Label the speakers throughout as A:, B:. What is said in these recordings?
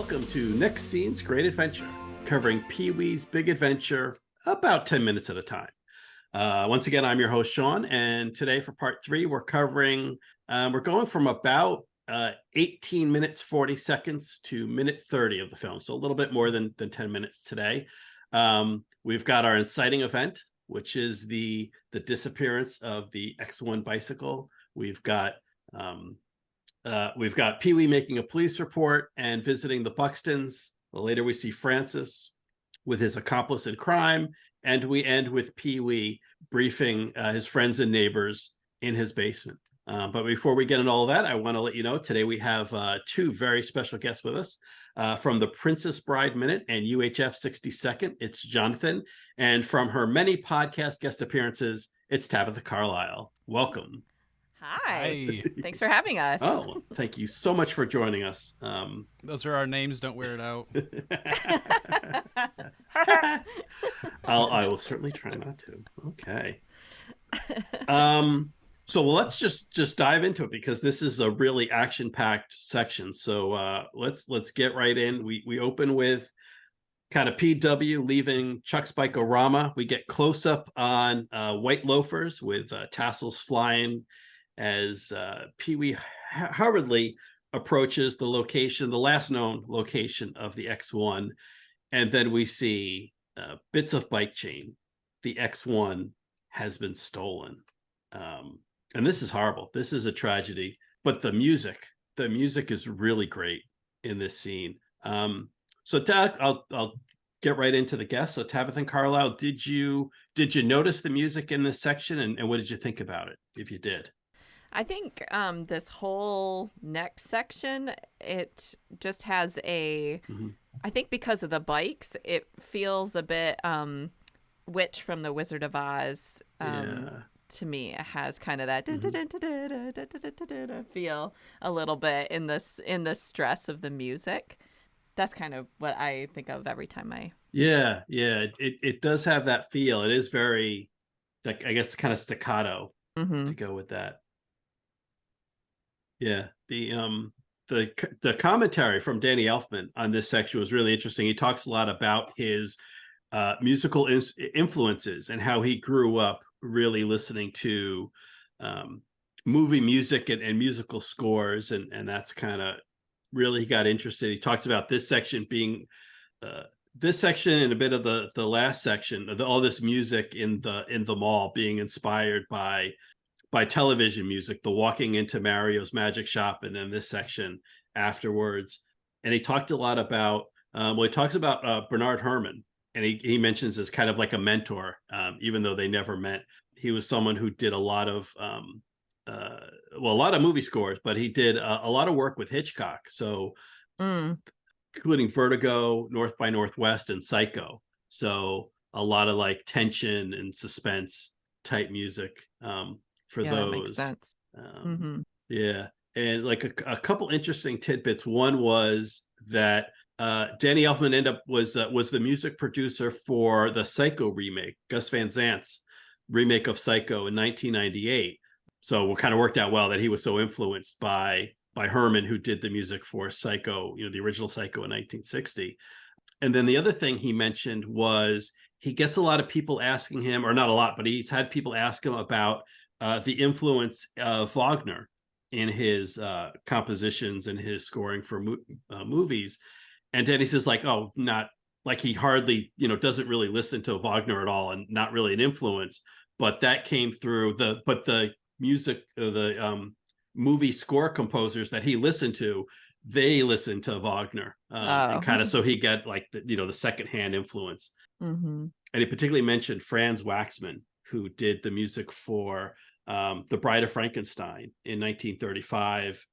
A: Welcome to Next Scene's Great Adventure, covering Pee-wee's Big Adventure about 10 minutes at a time. Once again, I'm your host, Sean, and today for part 3, we're covering, we're going from about 18 minutes, 40 seconds to minute 30 of the film, so a little bit more than 10 minutes today. We've got our inciting event, which is the disappearance of the X1 bicycle. We've got Pee-wee making a police report and visiting the Buxtons. Later, we see Francis with his accomplice in crime, and we end with Pee-wee briefing his friends and neighbors in his basement. But before we get into all of that, I want to let you know today we have 2 very special guests with us from the Princess Bride Minute and UHF 62nd. It's Jonathan, and from her many podcast guest appearances, it's Tabitha Carlisle. Welcome.
B: Hi. Thanks for having us.
A: Oh, thank you so much for joining us.
C: Those are our names. Don't wear it out.
A: I will certainly try not to. Okay. So let's just dive into it, because this is a really action-packed section. So let's get right in. We open with kind of PW leaving Chuck's Bike-O-Rama. We get close up on white loafers with tassels flying as Pee-wee hurriedly approaches the location, the last known location of the X1. And then we see bits of bike chain. The X1 has been stolen. And this is horrible. This is a tragedy. But the music is really great in this scene. So I'll get right into the guests. So Tabitha and Carlisle, did you notice the music in this section, and what did you think about it, if you did?
B: I think this whole next section, it just has I think because of the bikes, it feels a bit Witch from the Wizard of Oz. To me, it has kind of that feel a little bit in the stress of the music. That's kind of what I think of every time
A: it does have that feel. It is very, like, I guess, kind of staccato to go with that. Yeah, the commentary from Danny Elfman on this section was really interesting. He talks a lot about his musical influences and how he grew up really listening to movie music and musical scores, and that's kind of really, he got interested. He talks about this section being this section and a bit of the last section, all this music in the mall being inspired by television music, the walking into Mario's magic shop, and then this section afterwards. And he talked a lot about he talks about Bernard Herrmann, and he mentions as kind of like a mentor, even though they never met. He was someone who did a lot of movie scores, but he did a lot of work with Hitchcock, so including Vertigo, North by Northwest, and Psycho. So a lot of like tension and suspense type music for those.
B: That makes sense.
A: Yeah, and like a couple interesting tidbits. One was that Danny Elfman was the music producer for the Psycho remake, Gus Van Sant's remake of Psycho in 1998. So it kind of worked out well that he was so influenced by Herrmann, who did the music for Psycho, the original Psycho in 1960. And then the other thing he mentioned was he gets a lot of people asking him, or not a lot, but he's had people ask him about the influence of Wagner in his compositions and his scoring for movies. And Danny says, like, oh, not like, he hardly, doesn't really listen to Wagner at all, and not really an influence. But that came through the music, the movie score composers that he listened to, they listened to Wagner, and kind of, so he got like the secondhand influence. And he particularly mentioned Franz Waxman, who did the music for The Bride of Frankenstein in 1935,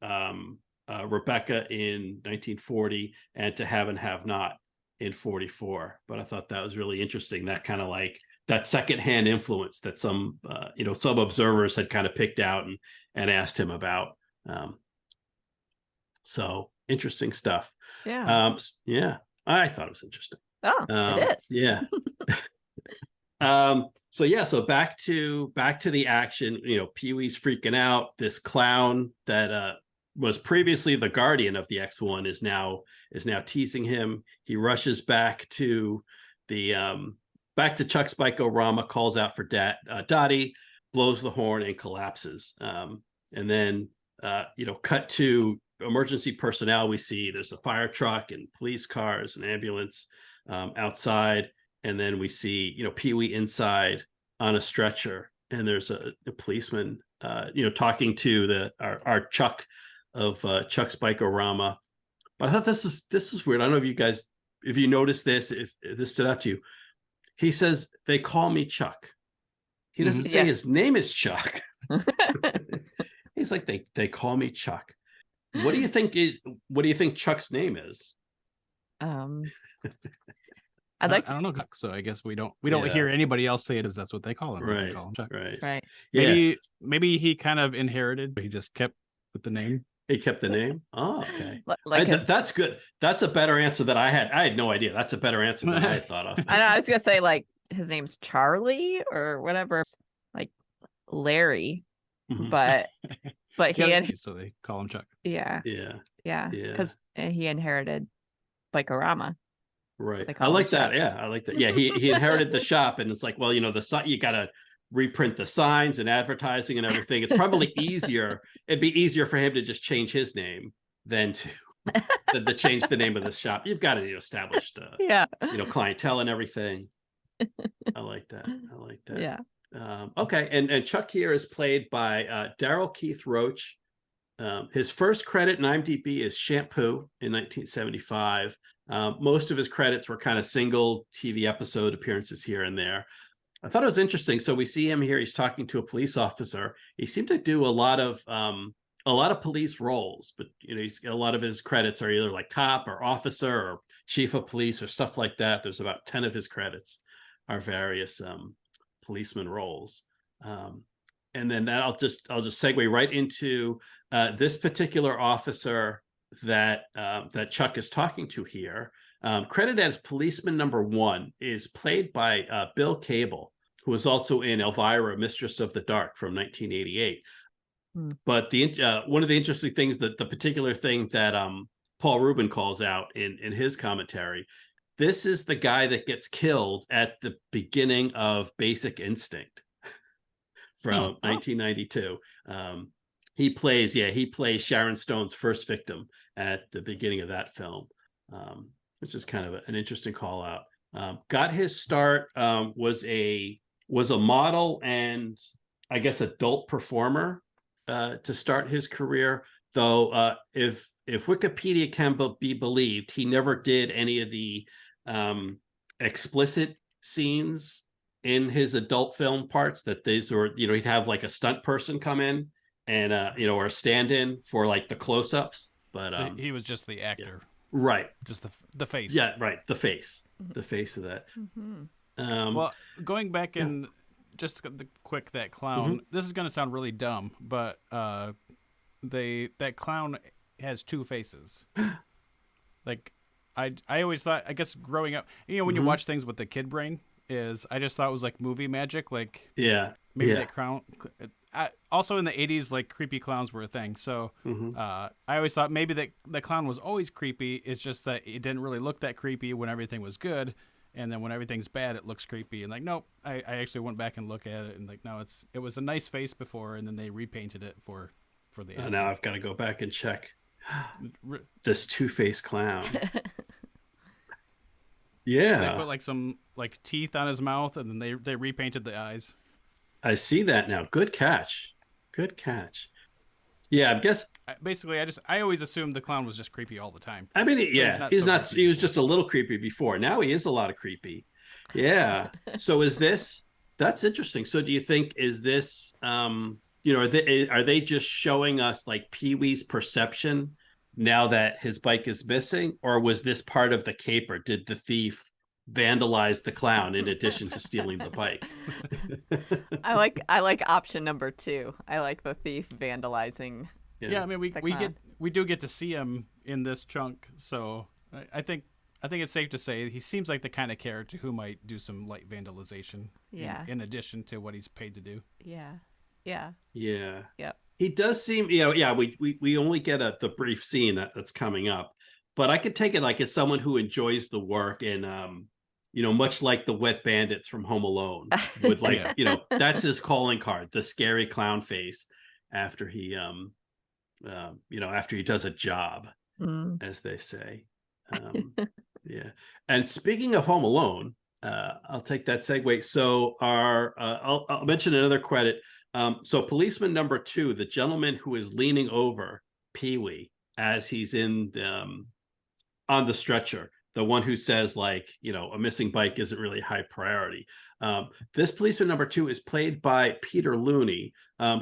A: Rebecca in 1940, and To Have and Have Not in 1944. But I thought that was really interesting, that kind of like that secondhand influence that some observers had kind of picked out and asked him about. So interesting stuff.
B: Yeah.
A: I thought it was interesting.
B: It is.
A: Yeah. So back to the action. Pee-wee's freaking out. This clown that was previously the guardian of the X1 is now teasing him. He rushes back to the back to Chuck's Bike-O-Rama, calls out for Dottie, blows the horn and collapses. And then cut to emergency personnel. We see there's a fire truck and police cars and ambulance outside, and then we see Pee-wee inside on a stretcher, and there's a policeman talking to our Chuck of Chuck's Bike-O-Rama. But I thought this is weird. I don't know if you noticed this, if this stood out to you. He says, "They call me Chuck." He doesn't say his name is Chuck. He's like, they call me Chuck. What do you think Chuck's name is?
B: I'd
C: I
B: like to.
C: don't know, so I guess we don't hear anybody else say it as that's what they call him.
A: Right.
C: They call him Chuck.
B: Right.
A: Yeah.
C: Maybe he kind of inherited, but he just kept with the name.
A: He kept the name. Oh, okay. That's good. That's a better answer than I had. I had no idea. That's a better answer than I had thought of.
B: I know. I was gonna say like his name's Charlie or whatever, like Larry, but
C: So they call him Chuck.
B: yeah, because he inherited Bike-O-Rama.
A: Right. I like that. Yeah, I like that. Yeah, he inherited the shop, and it's like, well, the you got to reprint the signs and advertising and everything. It's probably easier. It'd be easier for him to just change his name than to change the name of the shop. You've got to establish clientele and everything. I like that.
B: Yeah.
A: Okay, and Chuck here is played by Daryl Keith Roach. His first credit in IMDb is Shampoo in 1975. Most of his credits were kind of single TV episode appearances here and there. I thought it was interesting. So we see him here. He's talking to a police officer. He seemed to do a lot of police roles, but a lot of his credits are either like cop or officer or chief of police or stuff like that. There's about 10 of his credits are various policeman roles. And then I'll just segue right into this particular officer that Chuck is talking to here. Credited as policeman number 1 is played by Bill Cable, who was also in Elvira, Mistress of the Dark from 1988. But one of the interesting things, that the particular thing that Paul Rubin calls out in his commentary, this is the guy that gets killed at the beginning of Basic Instinct from 1992. He plays Sharon Stone's first victim at the beginning of that film, which is kind of an interesting call out. Got his start, was a model and I guess adult performer to start his career, though if Wikipedia can be believed, he never did any of the explicit scenes in his adult film parts. That he'd have like a stunt person come in and or a stand-in for like the close-ups, but
C: so he was just the actor,
A: right?
C: Just the face.
A: Yeah, right. The face of that.
C: Well, going back and just that clown. This is going to sound really dumb, but that clown has 2 faces. Like I always thought, I guess growing up, when you watch things with the kid brain, I just thought it was like movie magic. Like maybe that clown. Also in the 80s, like creepy clowns were a thing. So I always thought maybe that clown was always creepy. It's just that it didn't really look that creepy when everything was good. And then when everything's bad, it looks creepy. And like, nope, I actually went back and looked at it and like, no, it was a nice face before. And then they repainted it for the end.
A: Now I've got to go back and check this 2-faced clown.
C: They put like some like teeth on his mouth, and then they repainted the eyes.
A: I see that now. Good catch. Yeah, I guess
C: basically I always assumed the clown was just creepy all the time.
A: I mean, he's not. He was just a little creepy before. Now he is a lot of creepy. Yeah. So that's interesting. So do you think is this are they just showing us like Pee-wee's perception now that his bike is missing, or was this part of the caper? Did the thief vandalize the clown in addition to stealing the bike?
B: I like option number 2. I like the thief vandalizing.
C: Yeah, I mean we do get to see him in this chunk, so I think it's safe to say he seems like the kind of character who might do some light vandalization.
B: Yeah.
C: In addition to what he's paid to do.
B: Yeah.
A: Yep. He does seem, you know, yeah, we only get the brief scene that's coming up, but I could take it like as someone who enjoys the work and you know, much like the wet bandits from Home Alone, would like,
C: Yeah.
A: you know, that's his calling card, the scary clown face after he you know, after he does a job, as they say. Yeah. And speaking of Home Alone, I'll take that segue. So I'll mention another credit. So policeman number 2, the gentleman who is leaning over Pee-wee as he's in on the stretcher, the one who says, like, you know, a missing bike isn't really high priority. This policeman number 2 is played by Peter Looney,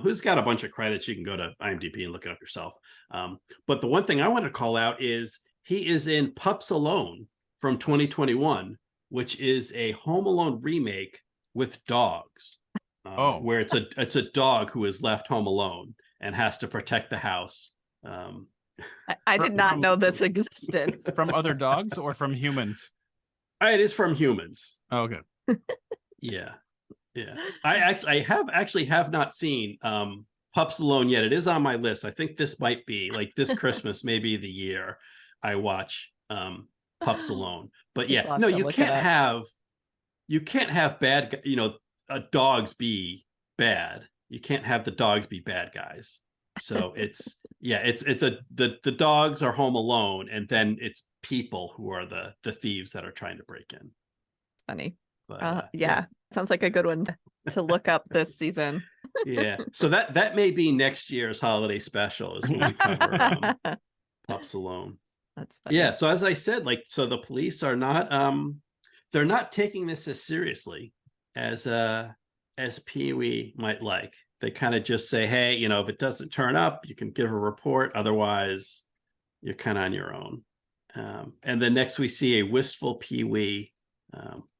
A: who's got a bunch of credits. You can go to IMDb and look it up yourself. But the one thing I want to call out is he is in Pups Alone from 2021, which is a Home Alone remake with dogs. Where it's a dog who is left home alone and has to protect the house.
B: I did not know this existed.
C: From other dogs or from humans?
A: It is from humans.
C: Oh, okay.
A: Yeah. I have not seen Pups Alone yet. It is on my list. I think this might be like this Christmas, maybe the year I watch Pups Alone. But yeah, no, you can't have bad, you know, dogs be bad. You can't have the dogs be bad guys. So it's the dogs are home alone, and then it's people who are the thieves that are trying to break in.
B: Funny.
A: But,
B: yeah, sounds like a good one to look up this season.
A: Yeah, so that may be next year's holiday special, is when we cover Pups Alone.
B: That's funny.
A: Yeah, so as I said, like, so the police are not they're not taking this as seriously as Pee-wee might like. They kind of just say, hey, you know, if it doesn't turn up, you can give a report. Otherwise, you're kind of on your own. And then next we see a wistful Pee-wee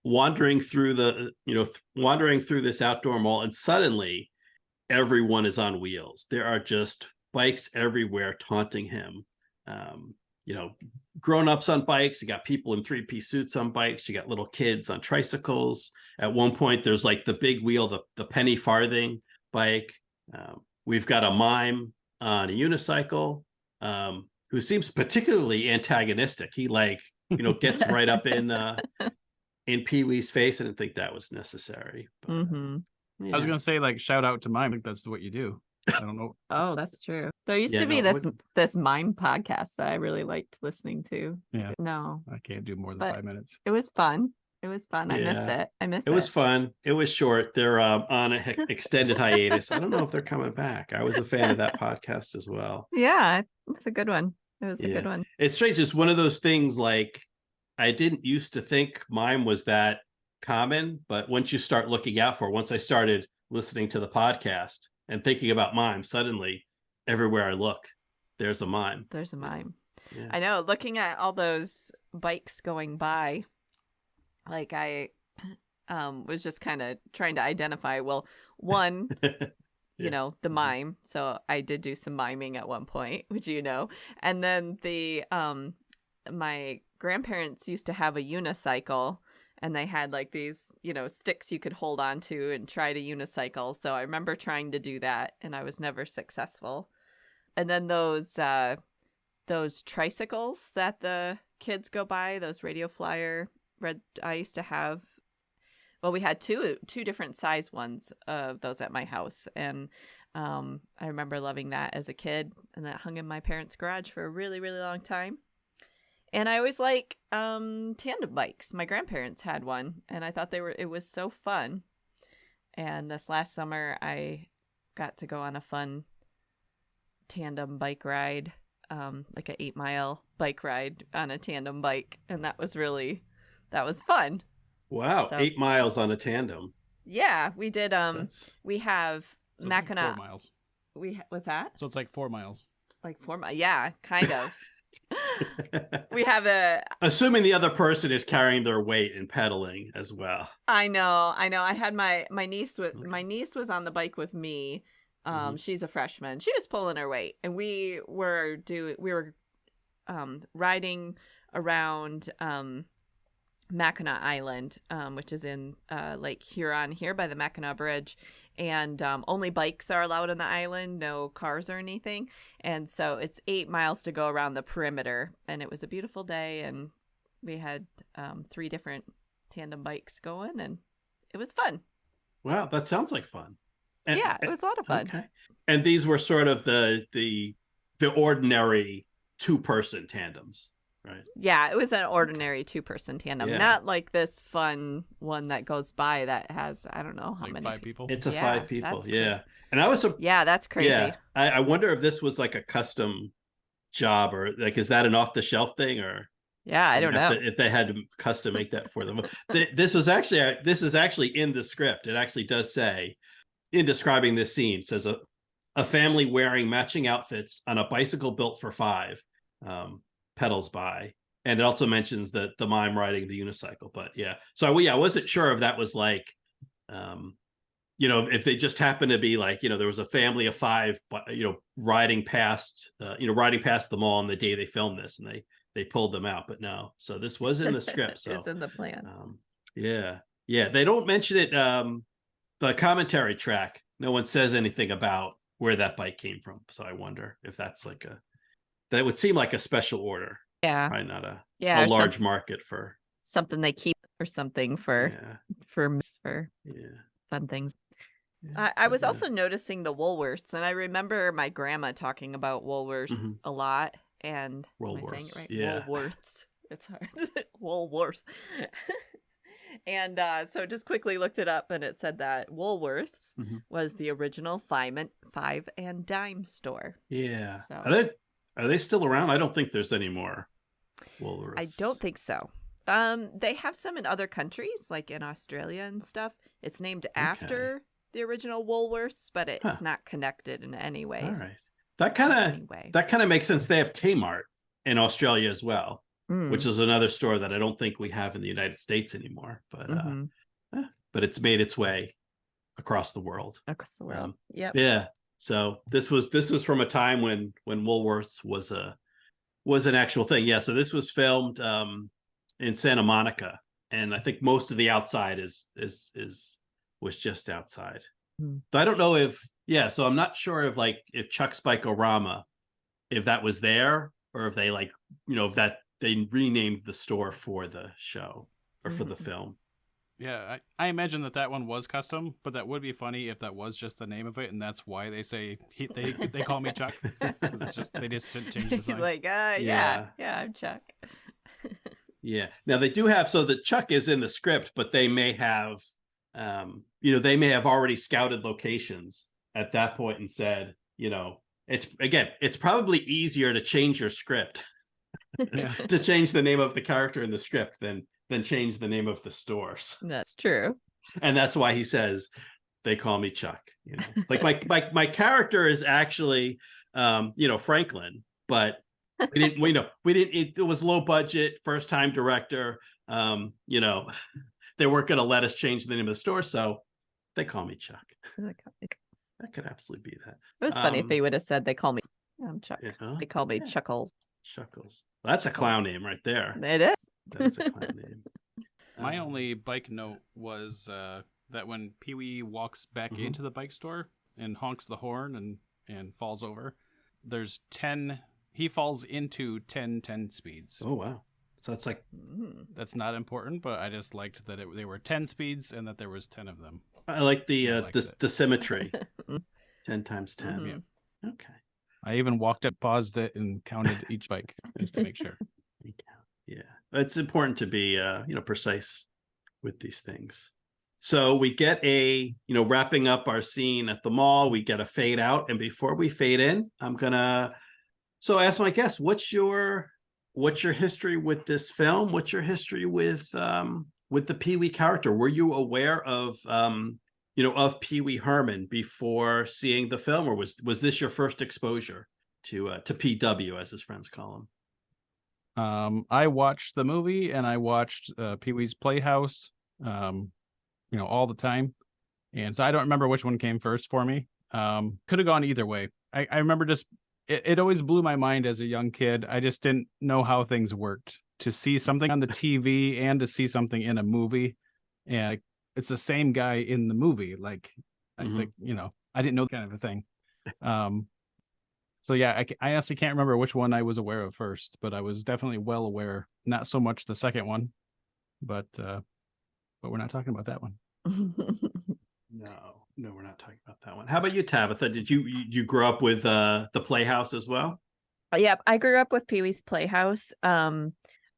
A: wandering through this outdoor mall, and suddenly everyone is on wheels. There are just bikes everywhere taunting him. You know, grown-ups on bikes. You got people in 3-piece suits on bikes. You got little kids on tricycles. At one point, there's like the big wheel, the penny farthing bike. We've got a mime on a unicycle who seems particularly antagonistic. He, like, you know, gets right up in Pee-wee's face. I didn't think that was necessary. But,
C: I was gonna say, like, shout out to mime. I think that's what you do. I don't know.
B: Oh, that's true. There used to be this mime podcast that I really liked listening to.
C: Yeah.
B: No,
C: I can't do more than 5 minutes.
B: it was fun. It was fun.
A: Yeah.
B: I miss it.
A: it was fun. It was short. They're on an extended hiatus. I don't know if they're coming back. I was a fan of that podcast as well.
B: Yeah, it's a good one. It was a good one.
A: It's strange. It's one of those things, like, I didn't used to think mime was that common, but once you start looking out for it, once I started listening to the podcast and thinking about mime, suddenly everywhere I look, there's a mime.
B: There's a mime.
A: Yeah.
B: I know, looking at all those bikes going by, like, I was just kind of trying to identify, well, one, you know, the mime. So I did do some miming at one point, which, you know, and then my grandparents used to have a unicycle, and they had like these, you know, sticks you could hold on to and try to unicycle. So I remember trying to do that, and I was never successful. And then those tricycles that the kids go by, those Radio Flyer red, I used to have. Well, we had two different size ones of those at my house, and I remember loving that as a kid, and that hung in my parents' garage for a really, really long time. And I always like tandem bikes. My grandparents had one, and I thought it was so fun. And this last summer, I got to go on a fun tandem bike ride, like an 8-mile bike ride on a tandem bike, and that was fun.
A: Wow,
B: So-
A: 8 miles on a tandem.
B: Yeah, we did. We have
C: So it's like
B: Mackinac.
C: 4 miles.
B: Was that
C: So it's like 4 miles.
B: like 4 miles? Yeah, kind of. We have
A: Assuming the other person is carrying their weight and pedaling as well.
B: I know. I had my niece my niece was on the bike with me. She's a freshman. She was pulling her weight, and we were riding around Mackinac Island, which is in Lake Huron here by the Mackinac Bridge. And only bikes are allowed on the island, no cars or anything. And so it's 8 miles to go around the perimeter. And it was a beautiful day. And we had 3 different tandem bikes going, and it was fun.
A: Wow, that sounds like fun. And,
B: yeah, it was a lot of fun.
A: Okay. And these were sort of the ordinary 2-person tandems, right?
B: Yeah, it was an ordinary 2-person tandem, not like this fun one that goes by that has, I don't know how
C: like
B: many
C: 5 people.
A: It's a 5 people, yeah.
B: Crazy.
A: And I was
B: that's crazy.
A: Yeah, I wonder if this was like a custom job, or like, is that an off-the-shelf thing, or
B: yeah, I don't know
A: if they had to custom make that for them. This is actually in the script. It actually does say, in describing this scene, says a family wearing matching outfits on a bicycle built for 5 pedals by, and it also mentions the mime riding the unicycle. But yeah, so I wasn't sure if that was like, if they just happened to be like, there was a family of 5, riding past the mall on the day they filmed this, and they pulled them out. But no, so this was in the script. So
B: it's in the plan.
A: Yeah, they don't mention it. The commentary track, no one says anything about where that bike came from. So I wonder if that's like that would seem like a special order.
B: Yeah.
A: Probably not a large market for
B: something they keep, or something for fun things.
A: Yeah,
B: I was also noticing the Woolworths, and I remember my grandma talking about Woolworths a lot. And
A: Woolworths,
B: am I saying it right?
A: yeah.
B: Woolworths. It's hard. Woolworths. And so just quickly looked it up, and it said that Woolworths was the original five and dime store.
A: Yeah.
B: So.
A: Are they still around? I don't think there's any more Woolworths.
B: I don't think so. They have some in other countries, like in Australia and stuff. It's named after the original Woolworths, but it's not connected in any way.
A: All right. That kind of makes sense. They have Kmart in Australia as well, which is another store that I don't think we have in the United States anymore. But but it's made its way across the world.
B: Across the world.
A: Yeah. So this was from a time when Woolworths was an actual thing. Yeah. So this was filmed in Santa Monica, and I think most of the outside was just outside. I don't know if so I'm not sure if Chuck's Bike-O-Rama, if that was there, or if they if that they renamed the store for the show or for the film.
C: Yeah, I imagine that one was custom, but that would be funny if that was just the name of it, and that's why they say they call me Chuck. It's just they just didn't change the sign.
B: He's like, yeah, I'm Chuck.
A: Yeah. Now they do have, so the Chuck is in the script, but they may have, already scouted locations at that point and said, it's probably easier to change your script to change the name of the character in the script than change the name of the stores.
B: That's true.
A: And that's why he says, they call me Chuck. Like my character is actually, Franklin, but we didn't, it was low budget, first time director. They weren't going to let us change the name of the store. So they call me Chuck. That could absolutely be that.
B: It was funny if he would have said, they call me Chuck. They call me Chuckles.
A: Chuckles. That's a clown name right there.
B: It is.
A: That's a clown name.
C: My only bike note was that when Pee-wee walks back into the bike store and honks the horn and falls over, there's 10. He falls into 10 speeds.
A: Oh, wow. So that's like...
C: That's not important, but I just liked that they were 10 speeds and that there was 10 of them.
A: I like the symmetry. 10 times 10. Yeah. Okay.
C: I even walked it, paused it, and counted each bike just to make sure.
A: Yeah. It's important to be, precise with these things. So we get wrapping up our scene at the mall, we get a fade out. And before we fade in, I'm going to ask my guest, what's your history with this film? What's your history with the Pee-wee character? Were you aware of Pee-wee Herman before seeing the film, or was this your first exposure to PW, as his friends call him?
C: I watched the movie and I watched Pee-wee's Playhouse, all the time, and so I don't remember which one came first for me. Could have gone either way. I remember just it always blew my mind as a young kid. I just didn't know how things worked. To see something on the TV and to see something in a movie, and it's the same guy in the movie. Like, like I didn't know that kind of a thing. So yeah, I honestly can't remember which one I was aware of first, but I was definitely well aware. Not so much the second one, but we're not talking about that one.
A: No, we're not talking about that one. How about you, Tabitha? Did you grow up with the Playhouse as well?
B: Yep, I grew up with Pee-wee's Playhouse.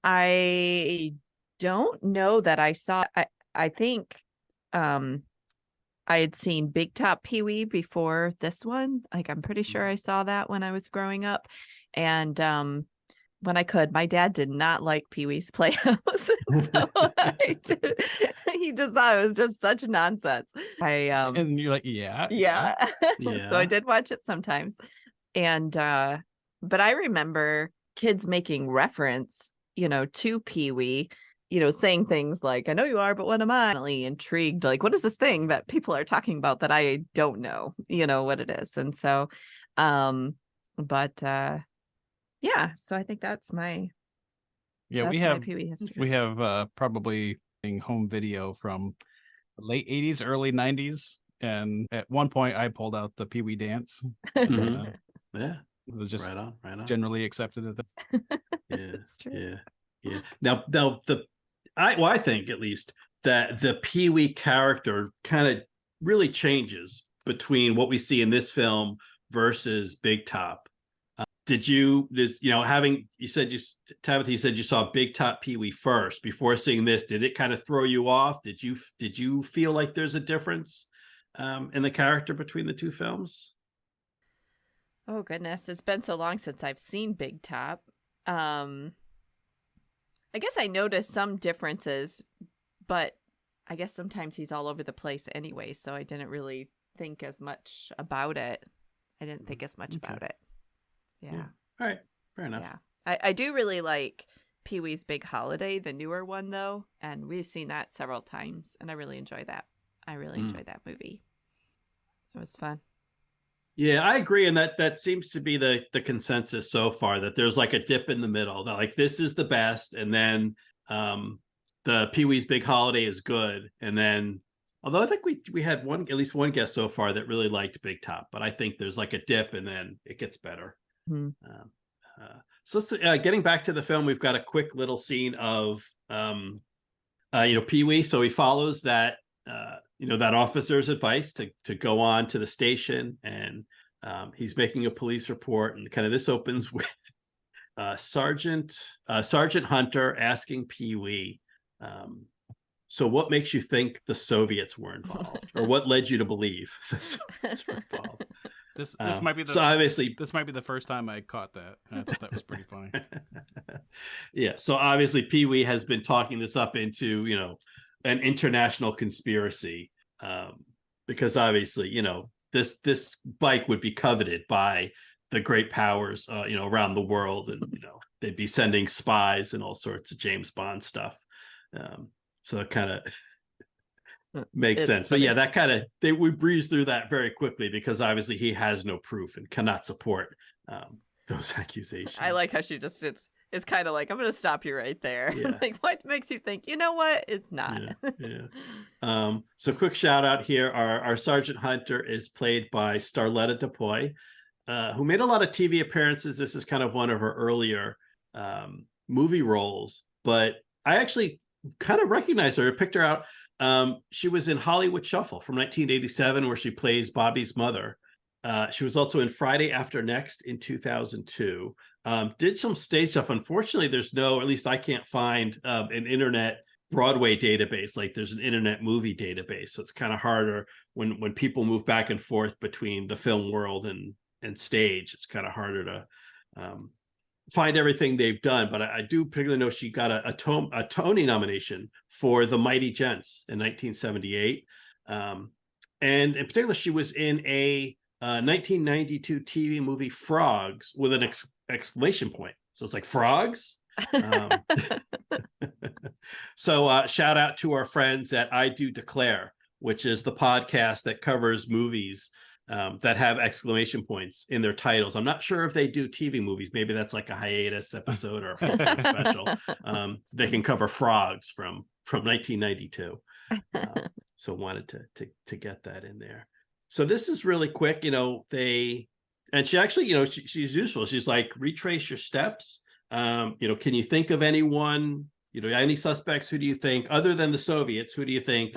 B: I don't know that I saw. I think I had seen Big Top Pee-wee before this one. Like, I'm pretty sure I saw that when I was growing up. And when I could, my dad did not like Pee-wee's Playhouse. So he just thought it was just such nonsense.
C: And you're like, yeah.
B: So I did watch it sometimes. And but I remember kids making reference, to Pee-wee, saying things like, I know you are, but what am I? Really intrigued. Like, what is this thing that people are talking about that I don't know, what it is. And so, yeah, so I think that's my,
C: we
B: my
C: have
B: Pee-wee history.
C: We have probably home video from the late 80s, early 90s. And at one point I pulled out the Pee-wee dance.
A: Yeah.
C: It was just
A: right on.
C: generally accepted at that.
A: Yeah. Now I think at least that the Pee-wee character kind of really changes between what we see in this film versus Big Top. Tabitha, you said you saw Big Top Pee-wee first before seeing this. Did it kind of throw you off? Did you feel like there's a difference in the character between the two films?
B: Oh goodness, it's been so long since I've seen Big Top. I guess I noticed some differences, but I guess sometimes he's all over the place anyway, so I didn't really think as much about it. About it. Yeah.
A: All right. Fair enough.
B: Yeah. I do really like Pee-wee's Big Holiday, the newer one though, and we've seen that several times, and I really enjoy that. I really enjoyed that movie. It was fun.
A: Yeah, I agree, and that seems to be the consensus so far, that there's like a dip in the middle, that like this is the best, and then the Pee-wee's Big Holiday is good, and then although I think we had at least one guest so far that really liked Big Top, but I think there's like a dip and then it gets better. So let's, getting back to the film, we've got a quick little scene of Pee-wee. So he follows that that officer's advice to go on to the station, and he's making a police report, and kind of this opens with Sergeant Hunter asking Pee-wee, so what makes you think the Soviets were involved, or what led you to believe the Soviets were involved?
C: This might be the first time I caught that. I thought that was pretty funny.
A: Yeah, so obviously Pee-wee has been talking this up into an international conspiracy, because obviously this bike would be coveted by the great powers around the world, and they'd be sending spies and all sorts of James Bond stuff, so it kind of makes sense. Funny. But yeah, that kind of we breeze through that very quickly, because obviously he has no proof and cannot support those accusations.
B: I like how she just it's kind of like, I'm going to stop you right there. Yeah. Like, what makes you think, you know what? It's not.
A: Yeah. So quick shout out here. Our Sergeant Hunter is played by Starletta DuPois, who made a lot of TV appearances. This is kind of one of her earlier movie roles, but I actually kind of recognized her. I picked her out. She was in Hollywood Shuffle from 1987, where she plays Bobby's mother. She was also in Friday After Next in 2002. Did some stage stuff. Unfortunately, there's no, at least I can't find an internet Broadway database. Like there's an internet movie database. So it's kind of harder when people move back and forth between the film world and stage. It's kind of harder to find everything they've done. But I do particularly know she got a Tony nomination for The Mighty Gents in 1978. And in particular, she was in a 1992 TV movie Frogs with an exclamation point. So it's like frogs. So shout out to our friends at I Do Declare, which is the podcast that covers movies that have exclamation points in their titles. I'm not sure if they do TV movies. Maybe that's like a hiatus episode or a Patreon special. They can cover frogs from 1992. So wanted to get that in there. So this is really quick. And she actually, she's useful. She's like, retrace your steps. Can you think of anyone, any suspects? Who do you think, other than the Soviets, who do you think,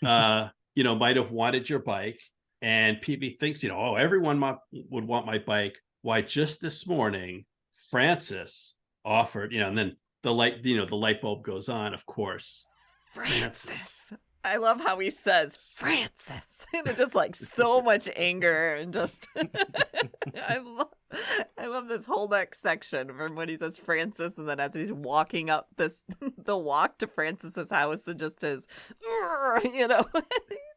A: might have wanted your bike? And Peavy thinks, everyone would want my bike. Why, just this morning, Francis offered, and then the light bulb goes on, of course.
B: Francis. I love how he says Francis, and it's just like so much anger and just I love this whole next section from when he says Francis, and then as he's walking up the walk to Francis's house, and just his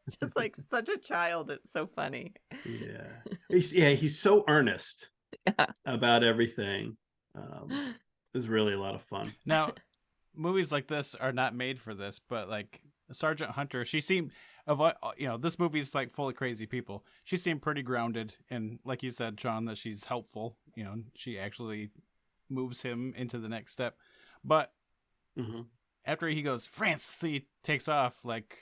B: it's just like such a child. It's so funny.
A: He's so earnest about everything. It's really a lot of fun.
C: Now, movies like this are not made for this, but like Sergeant Hunter, she seemed this movie's like full of crazy people. She seemed pretty grounded, and like you said, Sean, that she's helpful. She actually moves him into the next step. But after he goes, Francis, he takes off. Like,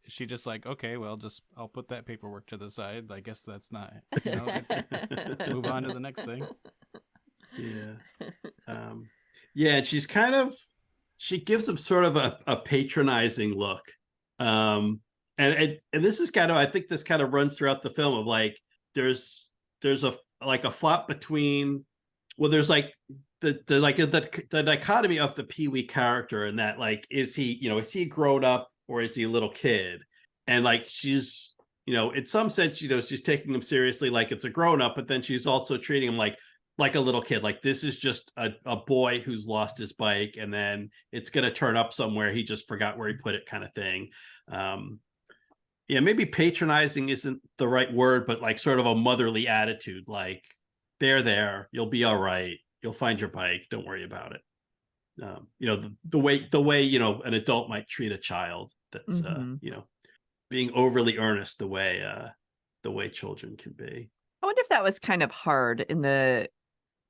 C: she just like, okay, well, I'll put that paperwork to the side. I guess that's not, move on to the next thing.
A: And she gives him sort of a patronizing look. And this is I think this kind of runs throughout the film of like, there's a flop between, there's like the dichotomy of the Pee-wee character, and that like, is he grown up or is he a little kid? And like, she's, in some sense, she's taking him seriously, like it's a grown up, but then she's also treating him like a little kid. Like, this is just a boy who's lost his bike, and then it's going to turn up somewhere. He just forgot where he put it, kind of thing. Maybe patronizing isn't the right word, but like sort of a motherly attitude. Like, there, you'll be all right. You'll find your bike. Don't worry about it. The way, an adult might treat a child that's, being overly earnest the way children can be.
B: I wonder if that was kind of hard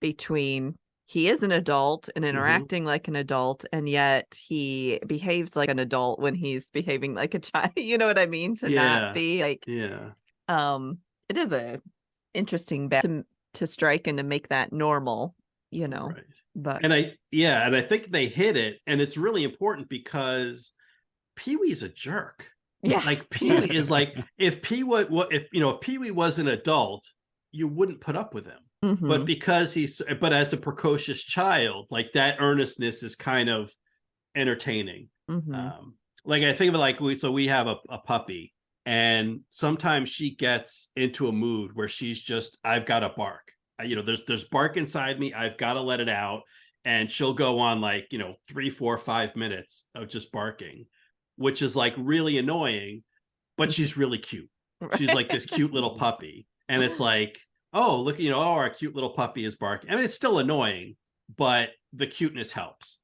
B: between he is an adult and interacting like an adult, and yet he behaves like an adult when he's behaving like a child. You know what I mean? To not be like, it is a interesting balance to strike and to make that normal,
A: Right.
B: But
A: and I think they hit it, and it's really important because Pee-wee's a jerk.
B: Yeah,
A: like Pee-wee is like, if Pee-wee was an adult, you wouldn't put up with him. But because but as a precocious child, like that earnestness is kind of entertaining. Like, I think of it like we have a puppy, and sometimes she gets into a mood where she's just, I've got to bark. There's bark inside me. I've got to let it out. And she'll go on like, 3, 4, 5 minutes of just barking, which is like really annoying, but she's really cute. Right. She's like this cute little puppy. And it's like, oh, look, our cute little puppy is barking. I mean, it's still annoying, but the cuteness helps.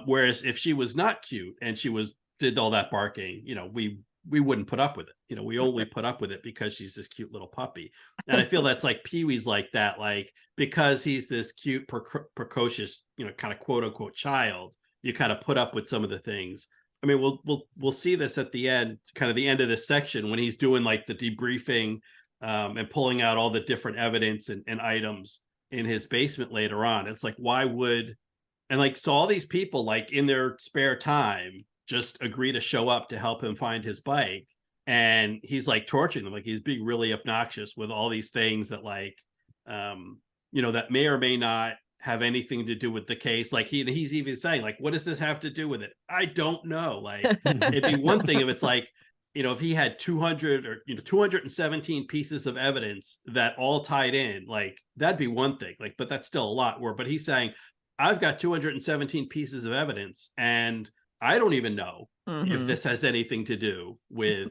A: Whereas if she was not cute and she did all that barking, we wouldn't put up with it. We only put up with it because she's this cute little puppy. And I feel that's like Pee-wee's like that, like, because he's this cute, precocious, kind of quote unquote child, you kind of put up with some of the things. I mean, we'll see this at the end, kind of the end of this section, when he's doing like the debriefing and pulling out all the different evidence and items in his basement later on. It's like, so all these people, like, in their spare time, just agree to show up to help him find his bike, and he's like torturing them. Like, he's being really obnoxious with all these things that like that may or may not have anything to do with the case. Like, he's even saying like, what does this have to do with it? I don't know. Like, it'd be one thing if it's like, if he had 200 or 217 pieces of evidence that all tied in, like, that'd be one thing. Like, but that's still a lot. But he's saying, I've got 217 pieces of evidence, and I don't even know if this has anything to do with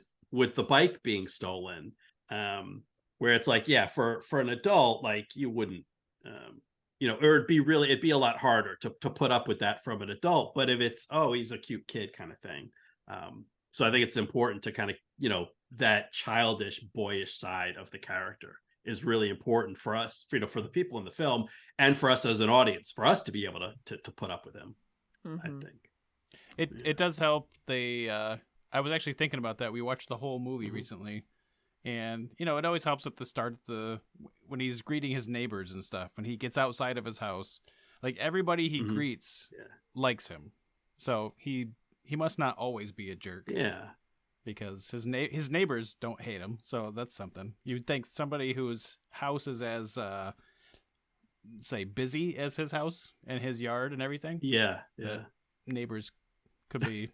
A: the bike being stolen. Where it's like, yeah, for an adult, like, you wouldn't, or it'd be a lot harder to put up with that from an adult. But if it's, oh, he's a cute kid kind of thing. So I think it's important to kind of, that childish, boyish side of the character is really important for us, for the people in the film, and for us as an audience, for us to be able to put up with him. I think
C: it does help. I was actually thinking about that. We watched the whole movie recently, and it always helps at the start when he's greeting his neighbors and stuff. When he gets outside of his house, like everybody he greets likes him, so he must not always be a jerk.
A: Yeah.
C: Because his neighbors don't hate him, so that's something. You'd think somebody whose house is as, say, busy as his house and his yard and everything.
A: Yeah.
C: Neighbors could be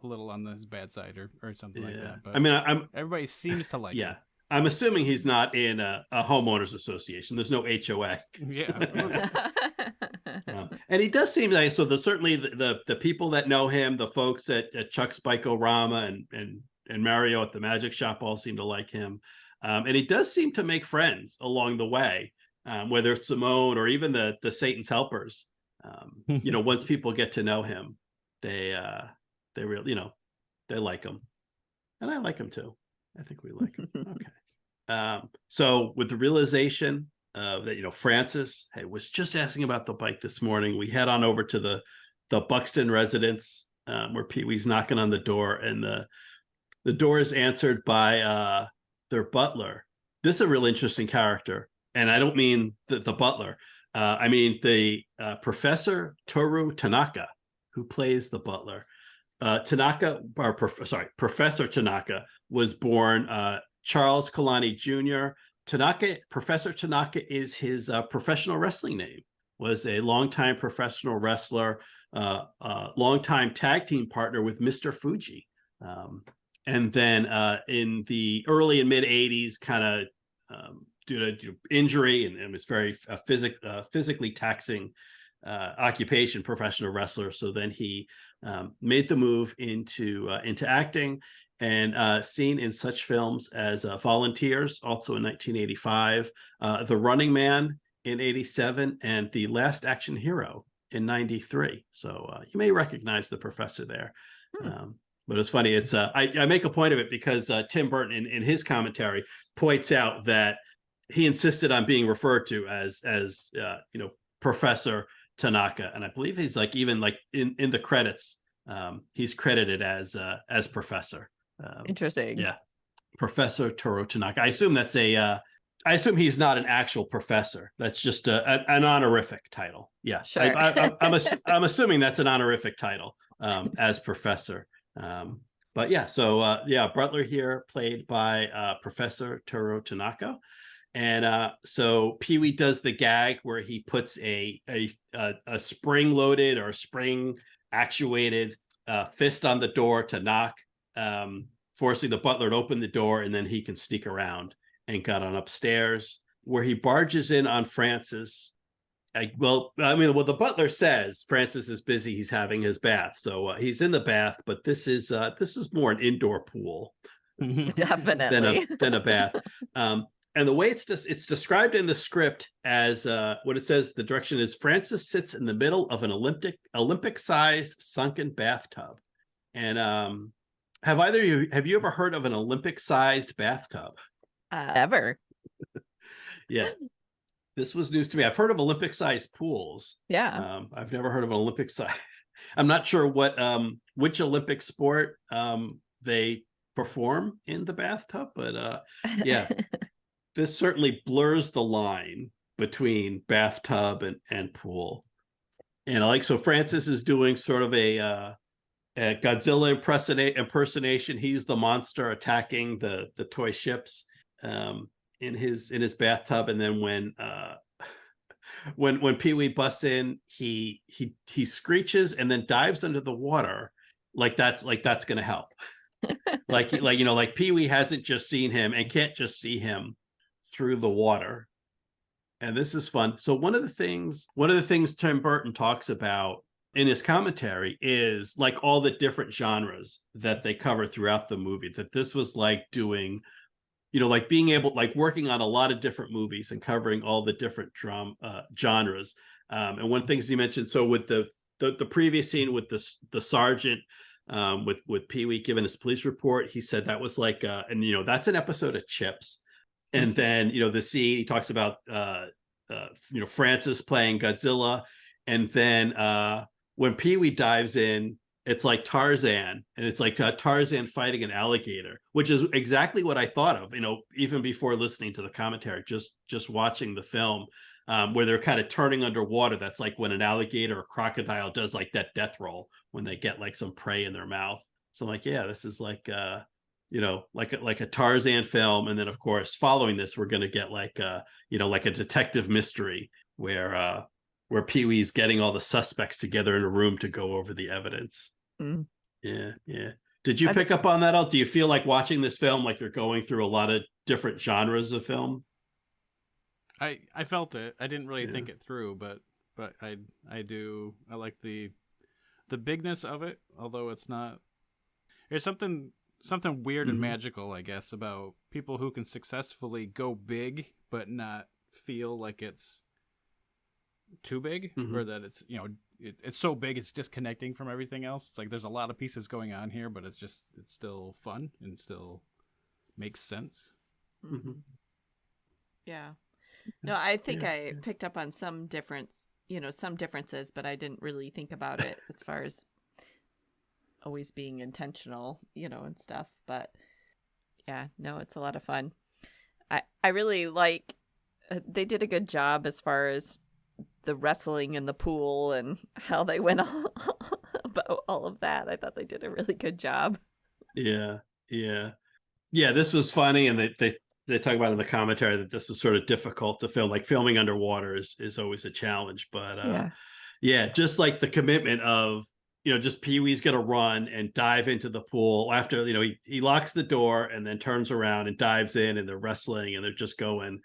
C: a little on his bad side or something like that. But
A: I mean,
C: everybody seems to like him.
A: I'm assuming he's not in a homeowners association. There's no HOA.
C: Yeah.
A: And he does seem like, so certainly the people that know him, the folks at Chuck's Bike-O-Rama and Mario at the Magic Shop all seem to like him. And he does seem to make friends along the way, whether it's Simone or even the Satan's helpers. Once people get to know him, they really, they like him. And I like him too. I think we like him. Okay. So with the realization that, Francis was just asking about the bike this morning, we head on over to the Buxton residence, where Pee-wee's knocking on the door, and the door is answered by their butler. This is a real interesting character, and I don't mean the butler. I mean the Professor Toru Tanaka, who plays the butler. Professor Tanaka was born Charles Kalani Jr. Professor Tanaka is his professional wrestling name. Was a longtime professional wrestler, longtime tag team partner with Mr. Fuji. And then in the early and mid 80s, kind of due to injury, and it was very physically taxing occupation, professional wrestler. So then he made the move into acting, and seen in such films as Volunteers, also in 1985, The Running Man in 87, and The Last Action Hero in 93. So you may recognize the professor there. But it's funny. It's I make a point of it because Tim Burton in his commentary points out that he insisted on being referred to as Professor Tanaka, and I believe he's even in the credits, he's credited as Professor.
B: Interesting.
A: Yeah, Professor Toru Tanaka. I assume that's I assume he's not an actual professor. That's just an honorific title. Yeah,
B: sure.
A: I'm assuming that's an honorific title as professor. But yeah, so Butler here played by Professor Toru Tanaka. And so Pee-wee does the gag where he puts a spring-loaded or spring-actuated fist on the door to knock, forcing the butler to open the door, and then he can sneak around and got on upstairs, where he barges in on Francis. The butler says Francis is busy; he's having his bath, so he's in the bath. But this is more an indoor pool,
B: definitely,
A: than a bath. And the way it's described in the script as what it says, the direction is Francis sits in the middle of an Olympic-sized sunken bathtub. And have you ever heard of an Olympic-sized bathtub?
B: Ever.
A: Yeah. This was news to me. I've heard of Olympic-sized pools.
B: Yeah.
A: I've never heard of an Olympic-sized. I'm not sure which Olympic sport they perform in the bathtub, but yeah. This certainly blurs the line between bathtub and pool. And so Francis is doing sort of a Godzilla impersonation. He's the monster attacking the toy ships in his bathtub. And then when Pee-wee busts in, he screeches and then dives under the water like that's going to help. like Pee-wee hasn't just seen him and can't just see him through the water. And this is fun. So one of the things Tim Burton talks about in his commentary is all the different genres that they cover throughout the movie, that this was doing, being able, working on a lot of different movies and covering all the different genres. And one of the things he mentioned, so with the previous scene with the sergeant with Pee-wee giving his police report. He said that was like, and you know, that's an episode of Chips. And then, you know, the scene he talks about, you know, Francis playing Godzilla, and then when Pee-wee dives in, it's like Tarzan, and it's like Tarzan fighting an alligator, which is exactly what I thought of, you know, even before listening to the commentary, just watching the film, where they're kind of turning underwater. That's like when an alligator or crocodile does like that death roll when they get like some prey in their mouth. So I'm like, yeah, this is like, you know, like a Tarzan film. And then of course, following this, we're going to get like, you know, like a detective mystery where Pee-wee's getting all the suspects together in a room to go over the evidence. Yeah. Did you pick up on that, Al? Do you feel like watching this film like you're going through a lot of different genres of film?
C: I felt it. I didn't really think it through, but I do. I like the bigness of it, although it's not. There's something weird and magical, I guess, about people who can successfully go big but not feel like it's too big, or that it's, you know, it's so big it's disconnecting from everything else. It's like there's a lot of pieces going on here, but it's still fun and still makes sense.
B: Yeah. No, I think I picked up on some differences, but I didn't really think about it as far as always being intentional, you know, and stuff. But yeah, no, it's a lot of fun. I really like, they did a good job as far as the wrestling in the pool and how they went about all of that. I thought they did a really good job. Yeah,
A: this was funny, and they talk about in the commentary that this is sort of difficult to film. Like filming underwater is always a challenge, but just like the commitment of, you know, just Pee-wee's gonna run and dive into the pool after, you know, he locks the door and then turns around and dives in, and they're wrestling and they're just going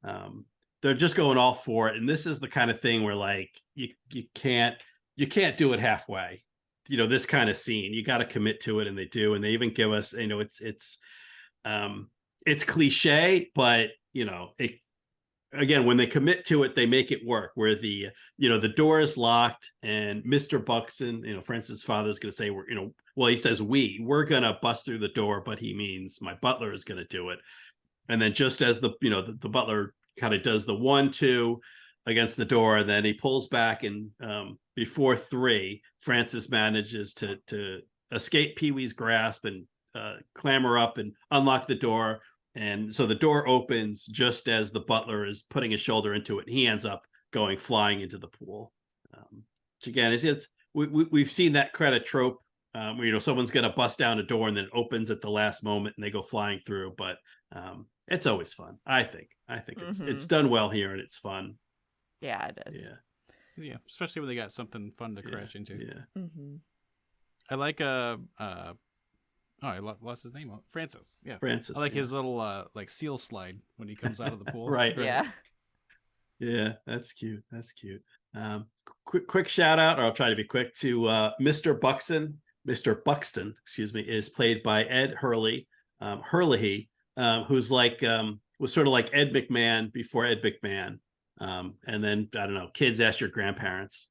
A: all for it. And this is the kind of thing where like you can't do it halfway. You know, this kind of scene, you got to commit to it, and they do. And they even give us, you know, it's cliche, but you know, again, when they commit to it, they make it work. Where the door is locked, and Mr. Buxton, you know, Francis' father is going to say, he says we're going to bust through the door, but he means my butler is going to do it. And then just as the butler kind of does the 1-2 against the door, and then he pulls back, and before 3, Francis manages to escape Pee-wee's grasp and clamber up and unlock the door. And so the door opens just as the butler is putting his shoulder into it, and he ends up going flying into the pool. Which again, we've seen that kind of trope, where, you know, someone's going to bust down a door and then it opens at the last moment and they go flying through. But it's always fun. I think it's done well here, and it's fun.
B: Yeah, it is.
C: Yeah, especially when they got something fun to crash into.
A: Yeah.
C: I like I lost his name. Francis. Yeah,
A: Francis.
C: I like his little like seal slide when he comes out of the pool.
A: Right. Yeah, that's cute. Quick shout out, or I'll try to be quick, to Mr. Buxton. Mr. Buxton, excuse me, is played by Ed Hurley. Who's like was sort of like Ed McMahon before Ed McMahon. And then, I don't know, kids, ask your grandparents.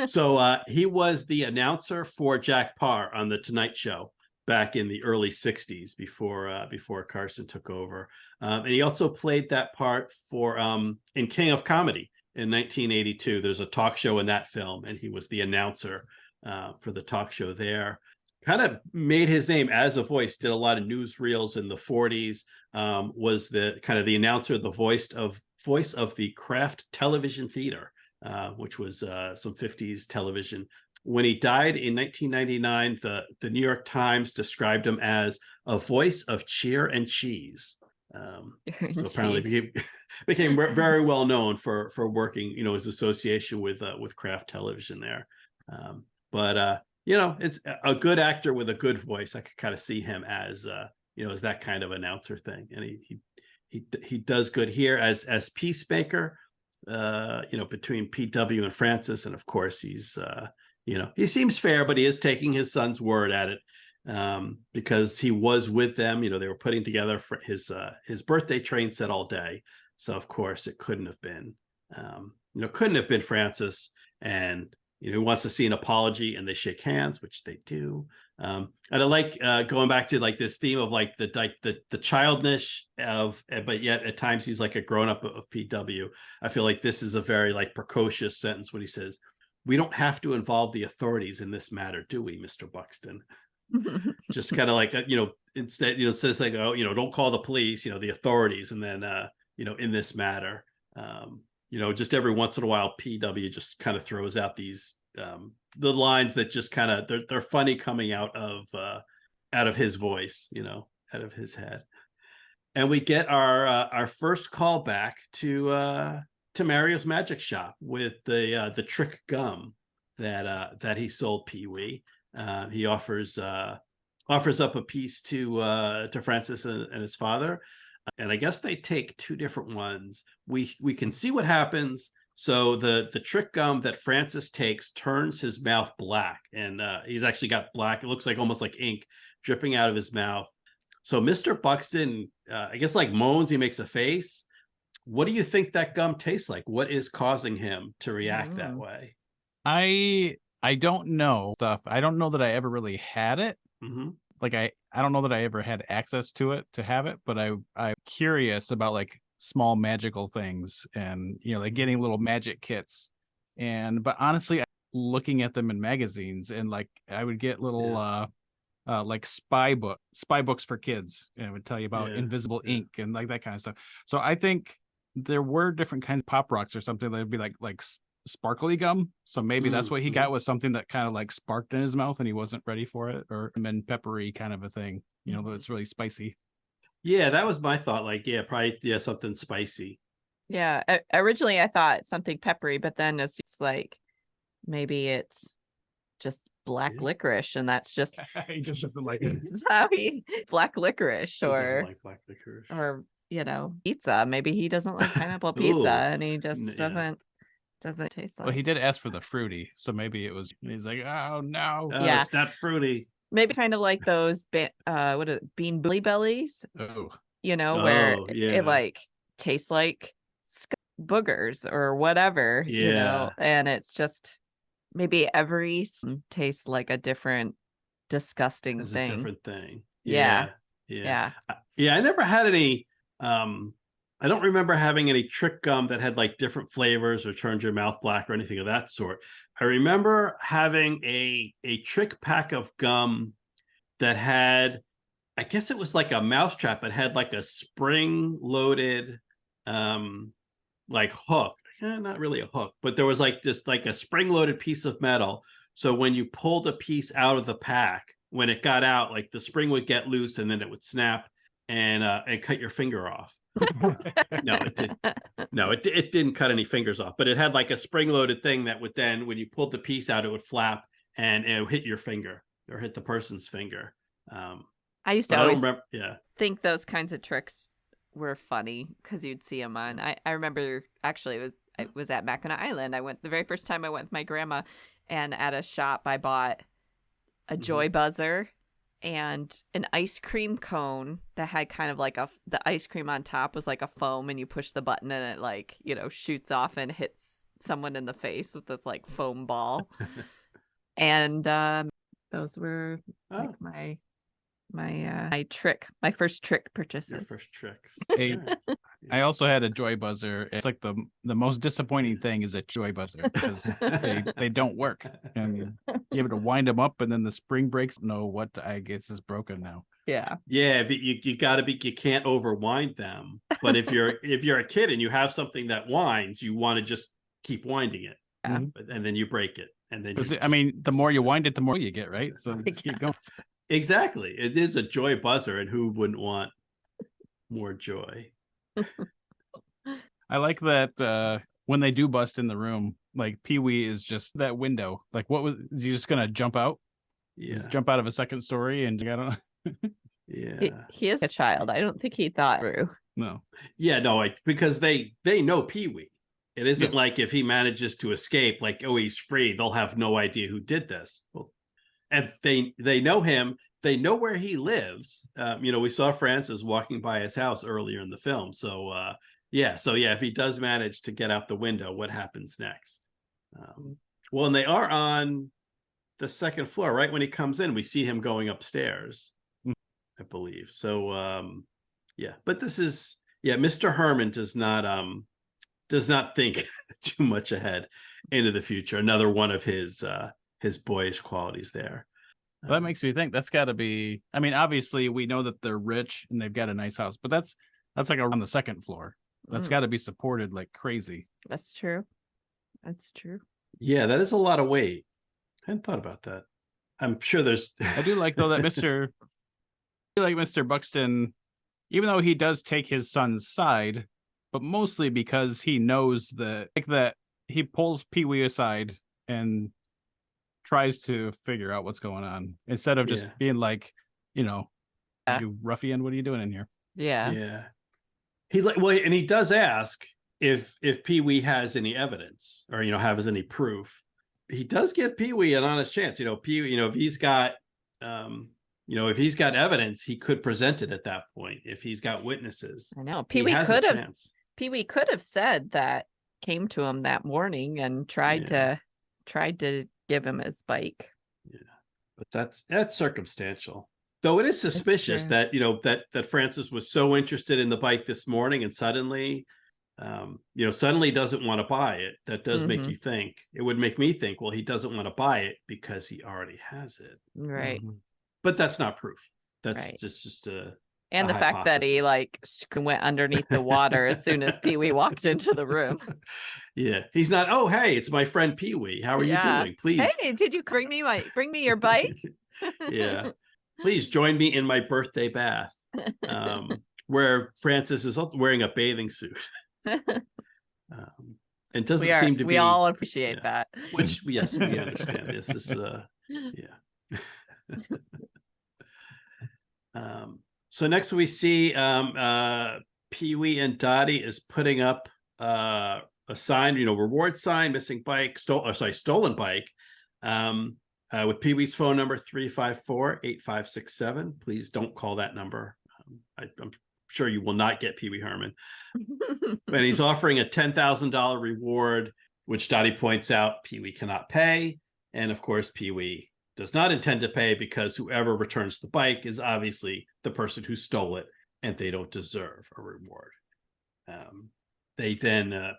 A: So he was the announcer for Jack Paar on the Tonight Show back in the early 60s before Carson took over. And he also played that part for in King of Comedy in 1982. There's a talk show in that film, and he was the announcer for the talk show there. Kind of made his name as a voice, did a lot of newsreels in the 40s, was the kind of the announcer, the voice of the Kraft Television Theater, which was some 50s television. When he died in 1999, the New York Times described him as a voice of cheer and cheese. So apparently became very well known for working, you know, his association with Kraft Television there. But you know, it's a good actor with a good voice. I could kind of see him as you know, as that kind of announcer thing, and he does good here as peacemaker, you know, between PW and Francis. And of course he's you know, he seems fair, but he is taking his son's word at it, because he was with them. You know, they were putting together for his birthday train set all day, so of course it couldn't have been Francis. And he wants to see an apology, and they shake hands, which they do. And I like going back to like this theme of like the childness of, but yet at times he's like a grown-up of PW. I feel like this is a very like precocious sentence when he says, "We don't have to involve the authorities in this matter, do we, Mr. Buxton?" Just kind of like, instead, says like, "Oh, don't call the police, the authorities." And then, in this matter, just every once in a while, PW just kind of throws out these, the lines that just kind of, they're funny coming out of his voice, out of his head. And we get our first call back to Mario's magic shop with the trick gum that he sold Pee-wee. He offers up a piece to Francis and his father, and I guess they take two different ones. We can see what happens. So the trick gum that Francis takes turns his mouth black, and he's actually got black. It looks like almost like ink dripping out of his mouth. So Mr. Buxton, I guess, like moans. He makes a face. What do you think that gum tastes like? What is causing him to react that way?
C: I don't know stuff. I don't know that I ever really had it.
A: Mm-hmm.
C: Like I don't know that I ever had access to it to have it, but I'm curious about like small magical things and like getting little magic kits. But honestly, looking at them in magazines, and like I would get little like spy books for kids, and it would tell you about invisible ink and like that kind of stuff. So I think there were different kinds of Pop Rocks or something that would be like sparkly gum. So maybe that's what he got, was something that kind of like sparked in his mouth and he wasn't ready for it, or and peppery kind of a thing, that it's really spicy.
A: Yeah, that was my thought. Like, probably something spicy.
B: Yeah, originally I thought something peppery, but then it's like maybe it's just black licorice, and that's just
C: he just doesn't like it.
B: Black licorice, or
A: like black licorice,
B: or pizza. Maybe he doesn't like pineapple pizza, and he just doesn't taste like.
C: Well, he did ask for the fruity, so maybe it was. He's like, oh no,
A: it's not fruity.
B: Maybe kind of like those bean Billy Bellies.
C: Oh,
B: where it like tastes like boogers or whatever. And it's just maybe every tastes like a different disgusting thing.
A: A different thing.
B: Yeah.
A: I never had any. I don't remember having any trick gum that had like different flavors or turned your mouth black or anything of that sort. I remember having a trick pack of gum that had, I guess it was like a mousetrap. It had like a spring-loaded like hook. Not really a hook, but there was like this like a spring-loaded piece of metal. So when you pulled a piece out of the pack, when it got out, like the spring would get loose and then it would snap and cut your finger off. No, it didn't. No, it didn't cut any fingers off, but it had like a spring-loaded thing that would then, when you pulled the piece out, it would flap and it would hit your finger or hit the person's finger.
B: I used to always think those kinds of tricks were funny because you'd see them on. I remember actually it was at Mackinac Island. I went the very first time I went with my grandma, and at a shop I bought a joy buzzer and an ice cream cone that had kind of like the ice cream on top was like a foam, and you push the button and it like shoots off and hits someone in the face with this like foam ball. And those were like my first trick purchases.
A: Your first tricks.
C: I also had a joy buzzer. It's like the most disappointing thing is a joy buzzer because they don't work. And you have to wind them up, and then the spring breaks. No, what I guess is broken now.
B: Yeah.
A: You got to you can't overwind them. But if you're a kid and you have something that winds, you want to just keep winding it, and then you break it, and then
C: the more you wind it, the more you get, right? So just keep going.
A: Exactly. It is a joy buzzer, and who wouldn't want more joy?
C: I like that when they do bust in the room, like Pee-wee is just that window. Like, is he just gonna jump out?
A: Yeah,
C: just jump out of a second story, and I don't know.
B: Yeah, he is a child. I don't think he thought through.
C: No.
A: Yeah, no, because they know Pee-wee. It isn't like if he manages to escape, like, oh, he's free, they'll have no idea who did this. Well, and they know him. They know where he lives. We saw Francis walking by his house earlier in the film. So, if he does manage to get out the window, what happens next? Well, and they are on the second floor. Right when he comes in, we see him going upstairs, I believe. So yeah, but this is Mr. Herman does not think too much ahead into the future. Another one of his boyish qualities there.
C: Well, that makes me think that's got to be. I mean, obviously, we know that they're rich and they've got a nice house, but that's like on the second floor. That's got to be supported like crazy.
B: That's true. That's true.
A: Yeah, that is a lot of weight. I hadn't thought about that. I'm sure there's.
C: I do like though that Mr. Buxton, even though he does take his son's side, but mostly because he knows that he pulls Pee-wee aside and tries to figure out what's going on instead of just being like, you ruffian, what are you doing in here?
B: Yeah.
A: And he does ask if Pee-wee has any evidence or has any proof. He does give Pee-wee an honest chance. Pee-wee, if he's got evidence, he could present it at that point. If he's got witnesses,
B: I know Pee-wee could have said that, came to him that morning and tried to give him his bike.
A: Yeah, but that's circumstantial. Though it is suspicious that that Francis was so interested in the bike this morning and suddenly doesn't want to buy it. That does make you think. It would make me think, well, he doesn't want to buy it because he already has it.
B: Right.
A: But that's not proof. That's just a
B: and
A: the
B: fact that he went underneath the water as soon as Pee-wee walked into the room.
A: Yeah, he's not. Oh, hey, it's my friend Pee-wee. How are you doing? Please.
B: Hey, did you bring me your bike?
A: Yeah, please join me in my birthday bath, where Francis is wearing a bathing suit. And doesn't seem to be.
B: We all appreciate that.
A: Which yes, we understand. This is So next we see Pee-wee and Dottie is putting up a sign, reward sign, missing bike, stolen bike, with Pee-wee's phone number 354-8567. Please don't call that number. I'm sure you will not get Pee-wee Herman. And he's offering a $10,000 reward, which Dottie points out Pee-wee cannot pay. And of course, Pee-wee does not intend to pay because whoever returns the bike is obviously the person who stole it and they don't deserve a reward.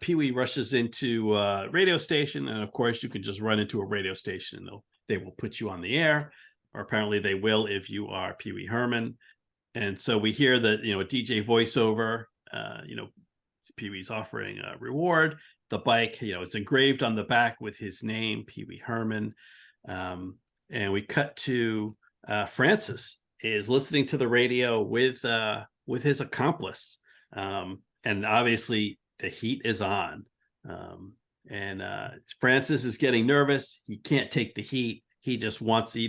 A: Pee-wee rushes into a radio station, and of course you can just run into a radio station and they will put you on the air, or apparently they will if you are Pee-wee Herman. And so we hear that, a DJ voiceover, Pee-wee's offering a reward. The bike, is engraved on the back with his name, Pee-wee Herman. And we cut to Francis is listening to the radio with his accomplice. And obviously the heat is on. And Francis is getting nervous. He can't take the heat. He just wants, he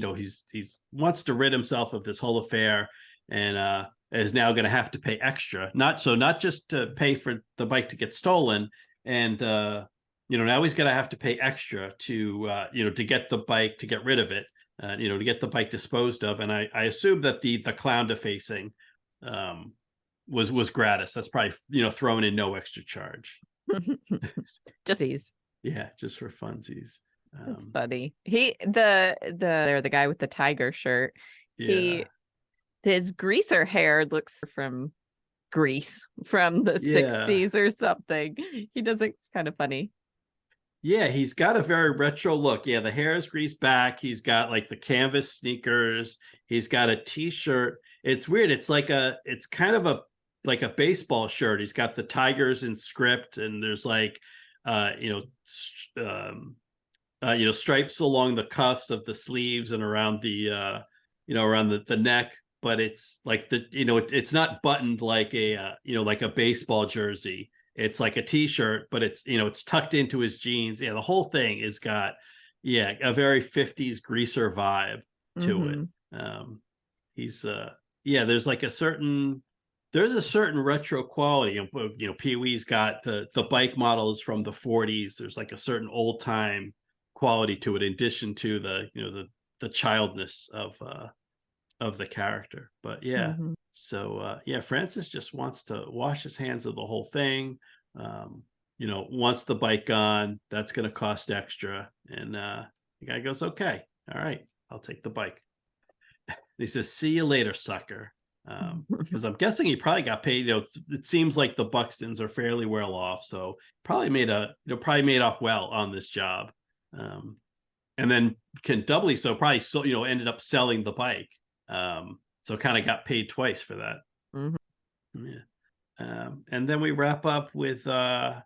A: wants to rid himself of this whole affair, and is now going to have to pay extra. Not just to pay for the bike to get stolen, and now he's going to have to pay extra to to get the bike, to get rid of it, to get the bike disposed of. And I assume that the clown defacing was gratis. That's probably thrown in no extra charge.
B: Just these.
A: Yeah, just for funsies.
B: That's funny. The guy with the tiger shirt.
A: Yeah.
B: His greaser hair looks from Grease from the 60s or something. He does it's kind of funny.
A: Yeah, he's got a very retro look. Yeah, the hair is greased back. He's got like the canvas sneakers. He's got a t-shirt. It's weird. It's kind of a baseball shirt. He's got the Tigers in script, and there's stripes along the cuffs of the sleeves and around the around the neck. But it's like it's not buttoned like a baseball jersey. It's like a t-shirt, but it's tucked into his jeans. Yeah, the whole thing is got a very 50s greaser vibe to it. He's there's a certain retro quality. Pee-wee's got the bike models from the 40s. There's like a certain old time quality to it, in addition to the childness of the character. But so Francis just wants to wash his hands of the whole thing. wants the bike gone. That's going to cost extra. And the guy goes, okay, all right, I'll take the bike. And he says, see you later, sucker. Because I'm guessing he probably got paid. It seems like the Buxtons are fairly well off, so probably made off well on this job. And then can doubly so probably ended up selling the bike. So kind of got paid twice for that.
B: Mm-hmm.
A: Yeah. And then we wrap up with the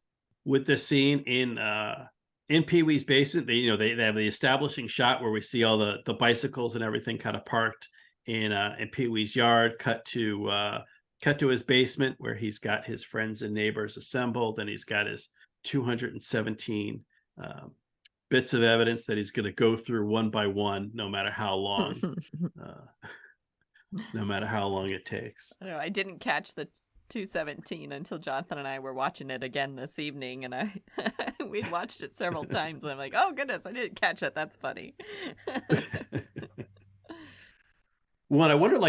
A: scene in Pee-wee's basement. They have the establishing shot where we see all the bicycles and everything kind of parked in Pee-wee's yard. Cut to his basement where he's got his friends and neighbors assembled, and he's got his 217 bits of evidence that he's going to go through one by one, no matter how long. No matter how long it takes.
B: I don't know. I didn't catch the 217 until Jonathan and I were watching it again this evening, and we'd watched it several times, and I'm like, oh goodness, I didn't catch it. That's funny.
A: Well, I wonder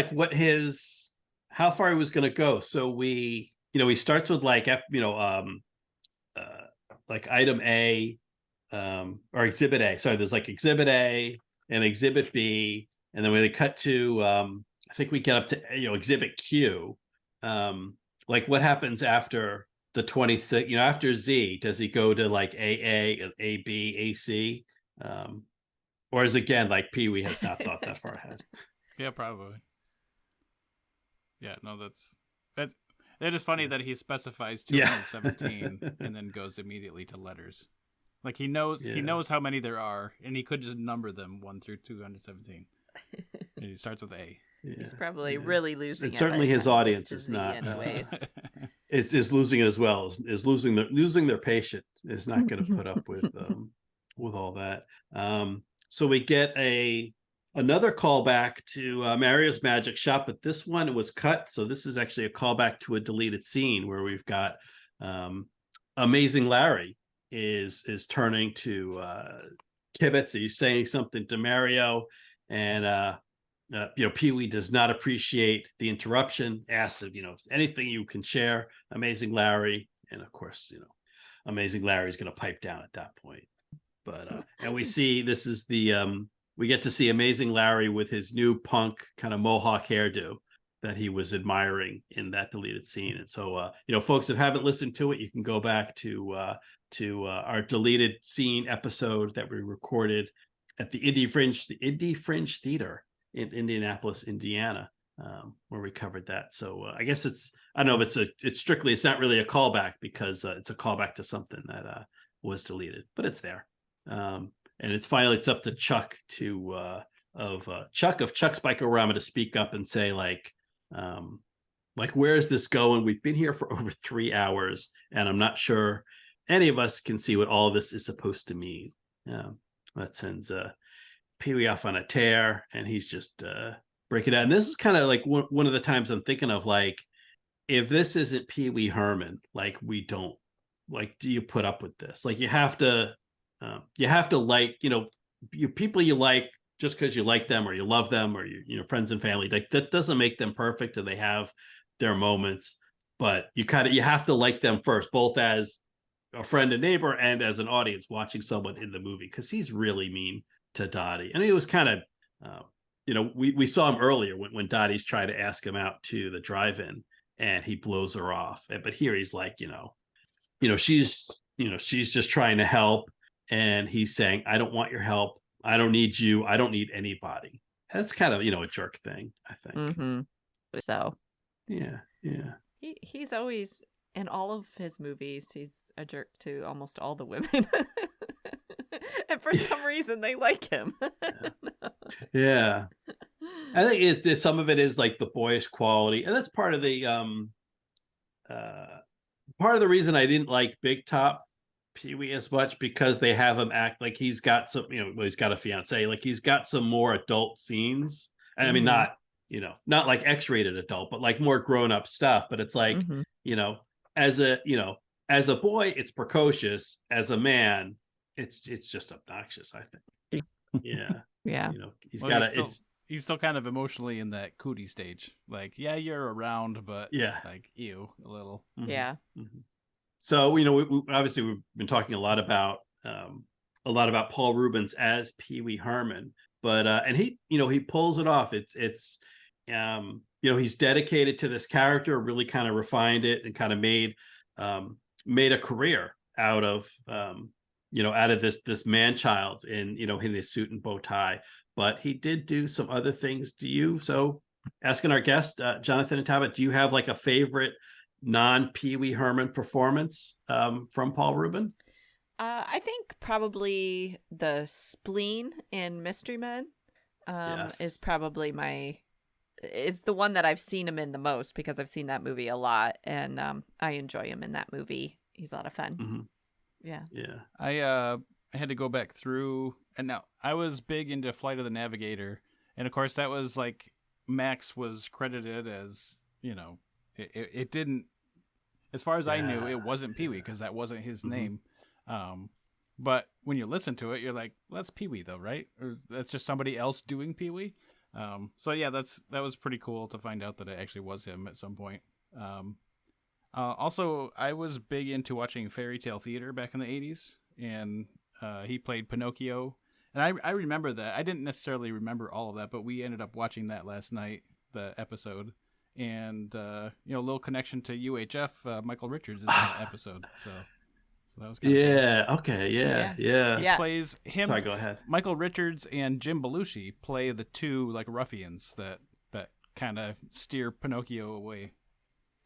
A: how far he was going to go. So he starts with like item A, or exhibit A. Sorry, there's like exhibit A and exhibit B, and then when they cut to I think we get up to exhibit Q. Like what happens after the 26? After Z, does he go to like AA, AB, AC, or is it again like Pee-wee has not thought that far ahead?
C: Yeah, probably. Yeah, no, that's It is funny that he specifies 217 and then goes immediately to letters. Like he knows how many there are, and he could just number them 1 through 217. And he starts with A.
B: Yeah. He's probably really losing it.
A: Certainly his audience is not.
B: Anyways.
A: Is losing it as well. Is losing their patient. Is not going to put up with all that. So we get another callback to Mario's Magic Shop, but this one was cut. So this is actually a callback to a deleted scene where we've got Amazing Larry is turning to Kibitz. He's saying something to Mario, and Pee-wee does not appreciate the interruption. Asks if anything you can share, Amazing Larry, and of course Amazing Larry is going to pipe down at that point. But and we see this is we get to see Amazing Larry with his new punk kind of mohawk hairdo that he was admiring in that deleted scene. And so, folks, if haven't listened to it, you can go back to our deleted scene episode that we recorded at the Indie Fringe Theater in Indianapolis, Indiana, where we covered that. So I guess it's not really a callback because it's a callback to something that was deleted, but it's there. And it's up to Chuck of Chuck's Bike-O-Rama to speak up and say like where is this going? We've been here for over 3 hours, and I'm not sure any of us can see what all of this is supposed to mean. That sends Pee-wee off on a tear, and he's just breaking down. And this is kind of like one of the times I'm thinking of, like, if this isn't Pee-wee Herman, like, do you put up with this? Like, you have to like, people you like just because you like them or you love them or friends and family, like that doesn't make them perfect, and they have their moments, but you have to like them first, both as a friend and neighbor and as an audience watching someone in the movie, because he's really mean to Dottie. And he was kind of we saw him earlier when Dottie's trying to ask him out to the drive-in and he blows her off, but here he's like she's just trying to help, and he's saying, I don't want your help, I don't need you, I don't need anybody. That's kind of a jerk thing, I think.
B: Mm-hmm. So
A: yeah
B: he's always, in all of his movies, he's a jerk to almost all the women. And for some reason they like him.
A: Yeah. I think it's some of it is like the boyish quality, and that's part of the reason I didn't like Big Top Pee-wee as much, because they have him act like he's got some, he's got a fiance, like he's got some more adult scenes. And I mean, not like X-rated adult, but like more grown-up stuff. But it's like, as a boy, it's precocious. As a man, it's just obnoxious, I think. Yeah.
B: Yeah.
C: He's still kind of emotionally in that cootie stage. Like, yeah, you're around, but like, ew, a little.
B: Yeah.
A: Mm-hmm. So we obviously we've been talking a lot about Paul Rubens as Pee Wee Herman, but and he pulls it off. It's he's dedicated to this character, really kind of refined it, and kind of made a career out of this man child in his suit and bow tie. But he did do some other things. So asking our guest, Jonathan and Tabit, do you have like a favorite non-Pee Wee Herman performance from Paul Rubin?
B: I think probably the spleen in Mystery Men is probably is the one that I've seen him in the most, because I've seen that movie a lot, and I enjoy him in that movie. He's a lot of fun.
A: Mm-hmm.
B: Yeah.
C: I had to go back through, and now I was big into Flight of the Navigator, and of course that was like Max was credited as, it didn't, as far as I knew, it wasn't Pee Wee, because that wasn't his name. But when you listen to it, you're like, well, that's Pee Wee though, right? Or that's just somebody else doing Pee Wee. So yeah, that was pretty cool to find out that it actually was him at some point. Also, I was big into watching fairy tale theater back in the 80s, and he played Pinocchio. And I remember that. I didn't necessarily remember all of that, but we ended up watching that last night, the episode. And, little connection to UHF, Michael Richards is in that episode. So that was kind of
A: cool. Okay, yeah.
C: Plays him.
A: Sorry, go ahead.
C: Michael Richards and Jim Belushi play the two like ruffians that kind of steer Pinocchio away.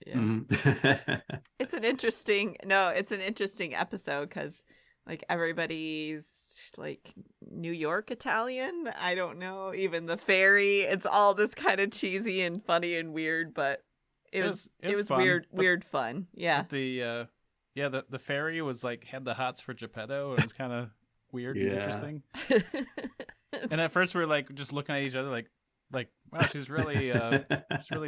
B: Yeah. Mm-hmm. It's an interesting episode, because like everybody's like New York Italian. I don't know, even the fairy. It's all just kind of cheesy and funny and weird, but it was fun. weird fun. Yeah.
C: The fairy was like had the hots for Geppetto. It was kind of weird and interesting. And at first we were like just looking at each other like wow, she's really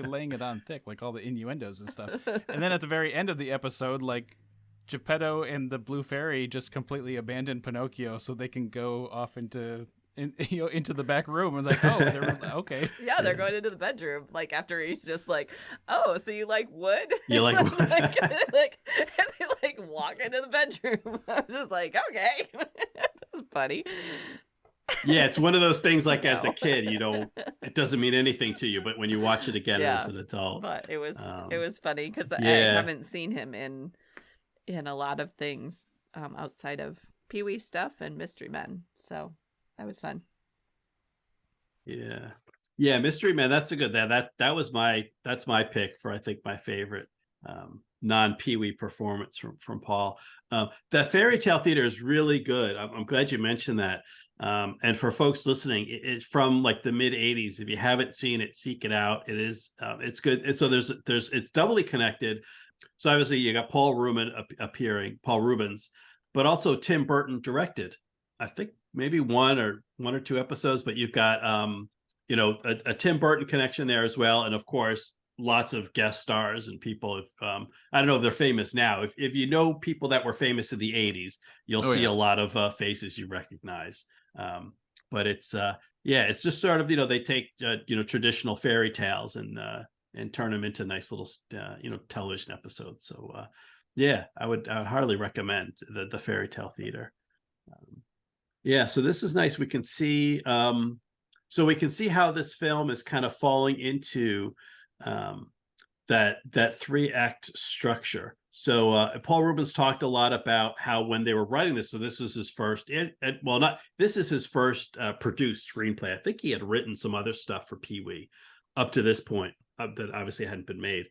C: laying it on thick, like all the innuendos and stuff. And then at the very end of the episode, like Geppetto and the Blue Fairy just completely abandon Pinocchio so they can go off into the back room, and like, oh, they're okay.
B: Yeah, they're going into the bedroom. Like after he's just like, oh, so you like wood?
A: You like wood?
B: and they like walk into the bedroom. I was just like, okay, this is funny.
A: Yeah, it's one of those things like as a kid, it doesn't mean anything to you, but when you watch it again as an adult.
B: But it was funny, because I haven't seen him in a lot of things outside of Pee Wee stuff and Mystery Men. So that was fun.
A: Yeah, Mystery Men, that's a good that's my pick for I think my favorite non-Pee Wee performance from Paul. That fairy tale theater is really good. I'm glad you mentioned that. And for folks listening, it's from like the mid 80s. If you haven't seen it, seek it out. It is it's good. And so it's doubly connected. So obviously you got Paul Rubens, but also Tim Burton directed, I think maybe one or two episodes, but you've got a Tim Burton connection there as well. And of course, lots of guest stars and people. If I don't know if they're famous now. If you know people that were famous in the 80s, you'll see a lot of faces you recognize. But it's it's just sort of they take traditional fairy tales and turn them into nice little television episodes. So I would hardly recommend the fairy tale theater. So this is nice. We can see we can see how this film is kind of falling into that 3-act structure. So Paul Rubens talked a lot about how when they were writing this, so this is his first, this is his first produced screenplay. I think he had written some other stuff for Pee Wee up to this point that obviously hadn't been made.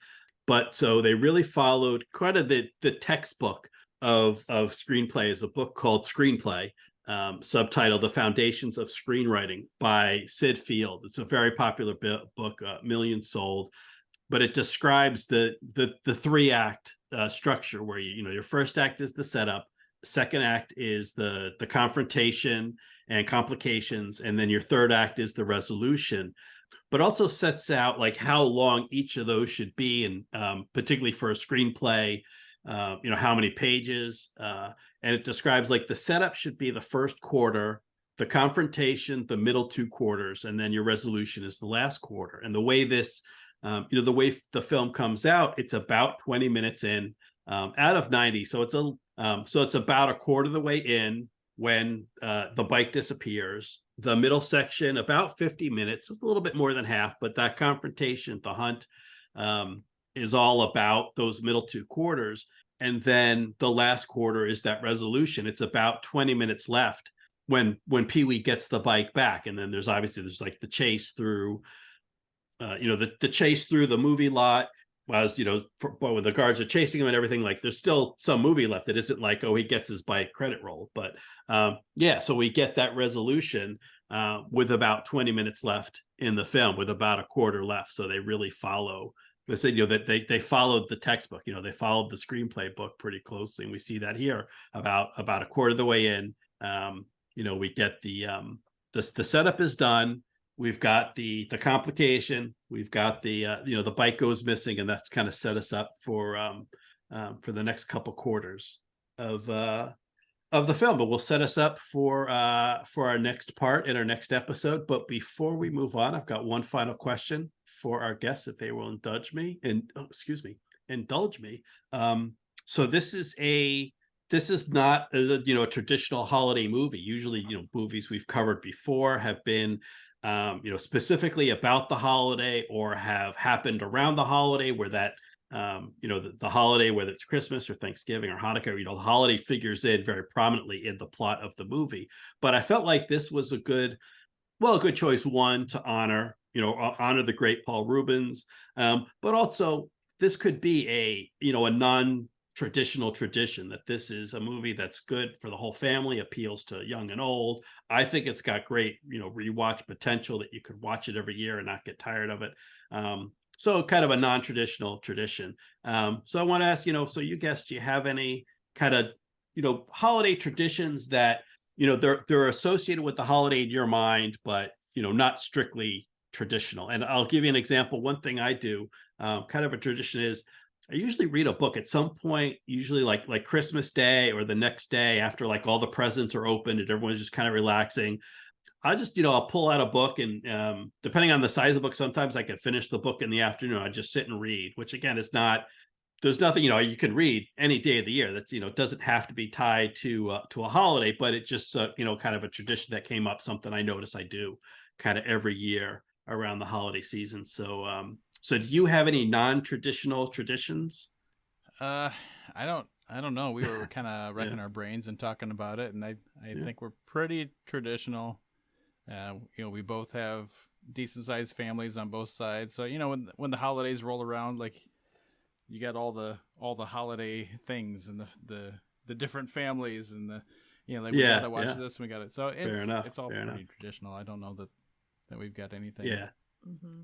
A: But so they really followed kind of the textbook of screenplay is a book called Screenplay, subtitled The Foundations of Screenwriting by Sid Field. It's a very popular book, millions sold, but it describes the 3-act structure where your first act is the setup, second act is the confrontation and complications, and then your third act is the resolution. But also sets out like how long each of those should be, and particularly for a screenplay, how many pages, and it describes like the setup should be the first quarter, the confrontation the middle 2 quarters, and then your resolution is the last quarter. And the way this the way the film comes out, it's about 20 minutes in. out of 90. So it's about a quarter of the way in when the bike disappears. The middle section, about 50 minutes, a little bit more than half, but that confrontation, the hunt, is all about those middle 2 quarters. And then the last quarter is that resolution. It's about 20 minutes left when Pee-wee gets the bike back. And then there's like the chase through, the chase through the movie lot. Was, when the guards are chasing him and everything, like there's still some movie left. It isn't like, oh, he gets his bike credit roll. But so we get that resolution with about 20 minutes left in the film, with about a quarter left. So they really follow. They said, that they followed the textbook. They followed the screenplay book pretty closely, and we see that here about a quarter of the way in. We get the setup is done. We've got the complication. We've got the bike goes missing, and that's kind of set us up for the next couple quarters of the film. But we'll set us up for our next part in our next episode. But before we move on, I've got one final question for our guests, if they will indulge me. So this is not a traditional holiday movie. Usually, movies we've covered before have been specifically about the holiday, or have happened around the holiday, where that the holiday, whether it's Christmas or Thanksgiving or Hanukkah, the holiday figures in very prominently in the plot of the movie. But I felt like this was a good choice, one, to honor the great Paul Reubens, but also this could be a non-traditional tradition, that this is a movie that's good for the whole family, appeals to young and old. I think it's got great rewatch potential, that you could watch it every year and not get tired of it. So kind of a non-traditional tradition. So I want to ask, so you guys, do you have any kind of holiday traditions that they're associated with the holiday in your mind, but not strictly traditional? And I'll give you an example. One thing I do, kind of a tradition, is I usually read a book at some point, usually like Christmas Day or the next day, after like all the presents are opened and everyone's just kind of relaxing. I just, I'll pull out a book, and depending on the size of the book, sometimes I can finish the book in the afternoon. I just sit and read, which again is not, there's nothing, you can read any day of the year. That's, doesn't have to be tied to a holiday, but it just, kind of a tradition that came up, something I notice I do kind of every year around the holiday season. So, so do you have any non-traditional traditions?
C: I don't know. We were kind of wrecking our brains and talking about it, and I think we're pretty traditional. We both have decent sized families on both sides. So, when the holidays roll around, like, you got all the holiday things and the different families, and we gotta watch this, and we got it. So it's all pretty traditional. I don't know that we've got anything.
A: Yeah.
B: Mm-hmm.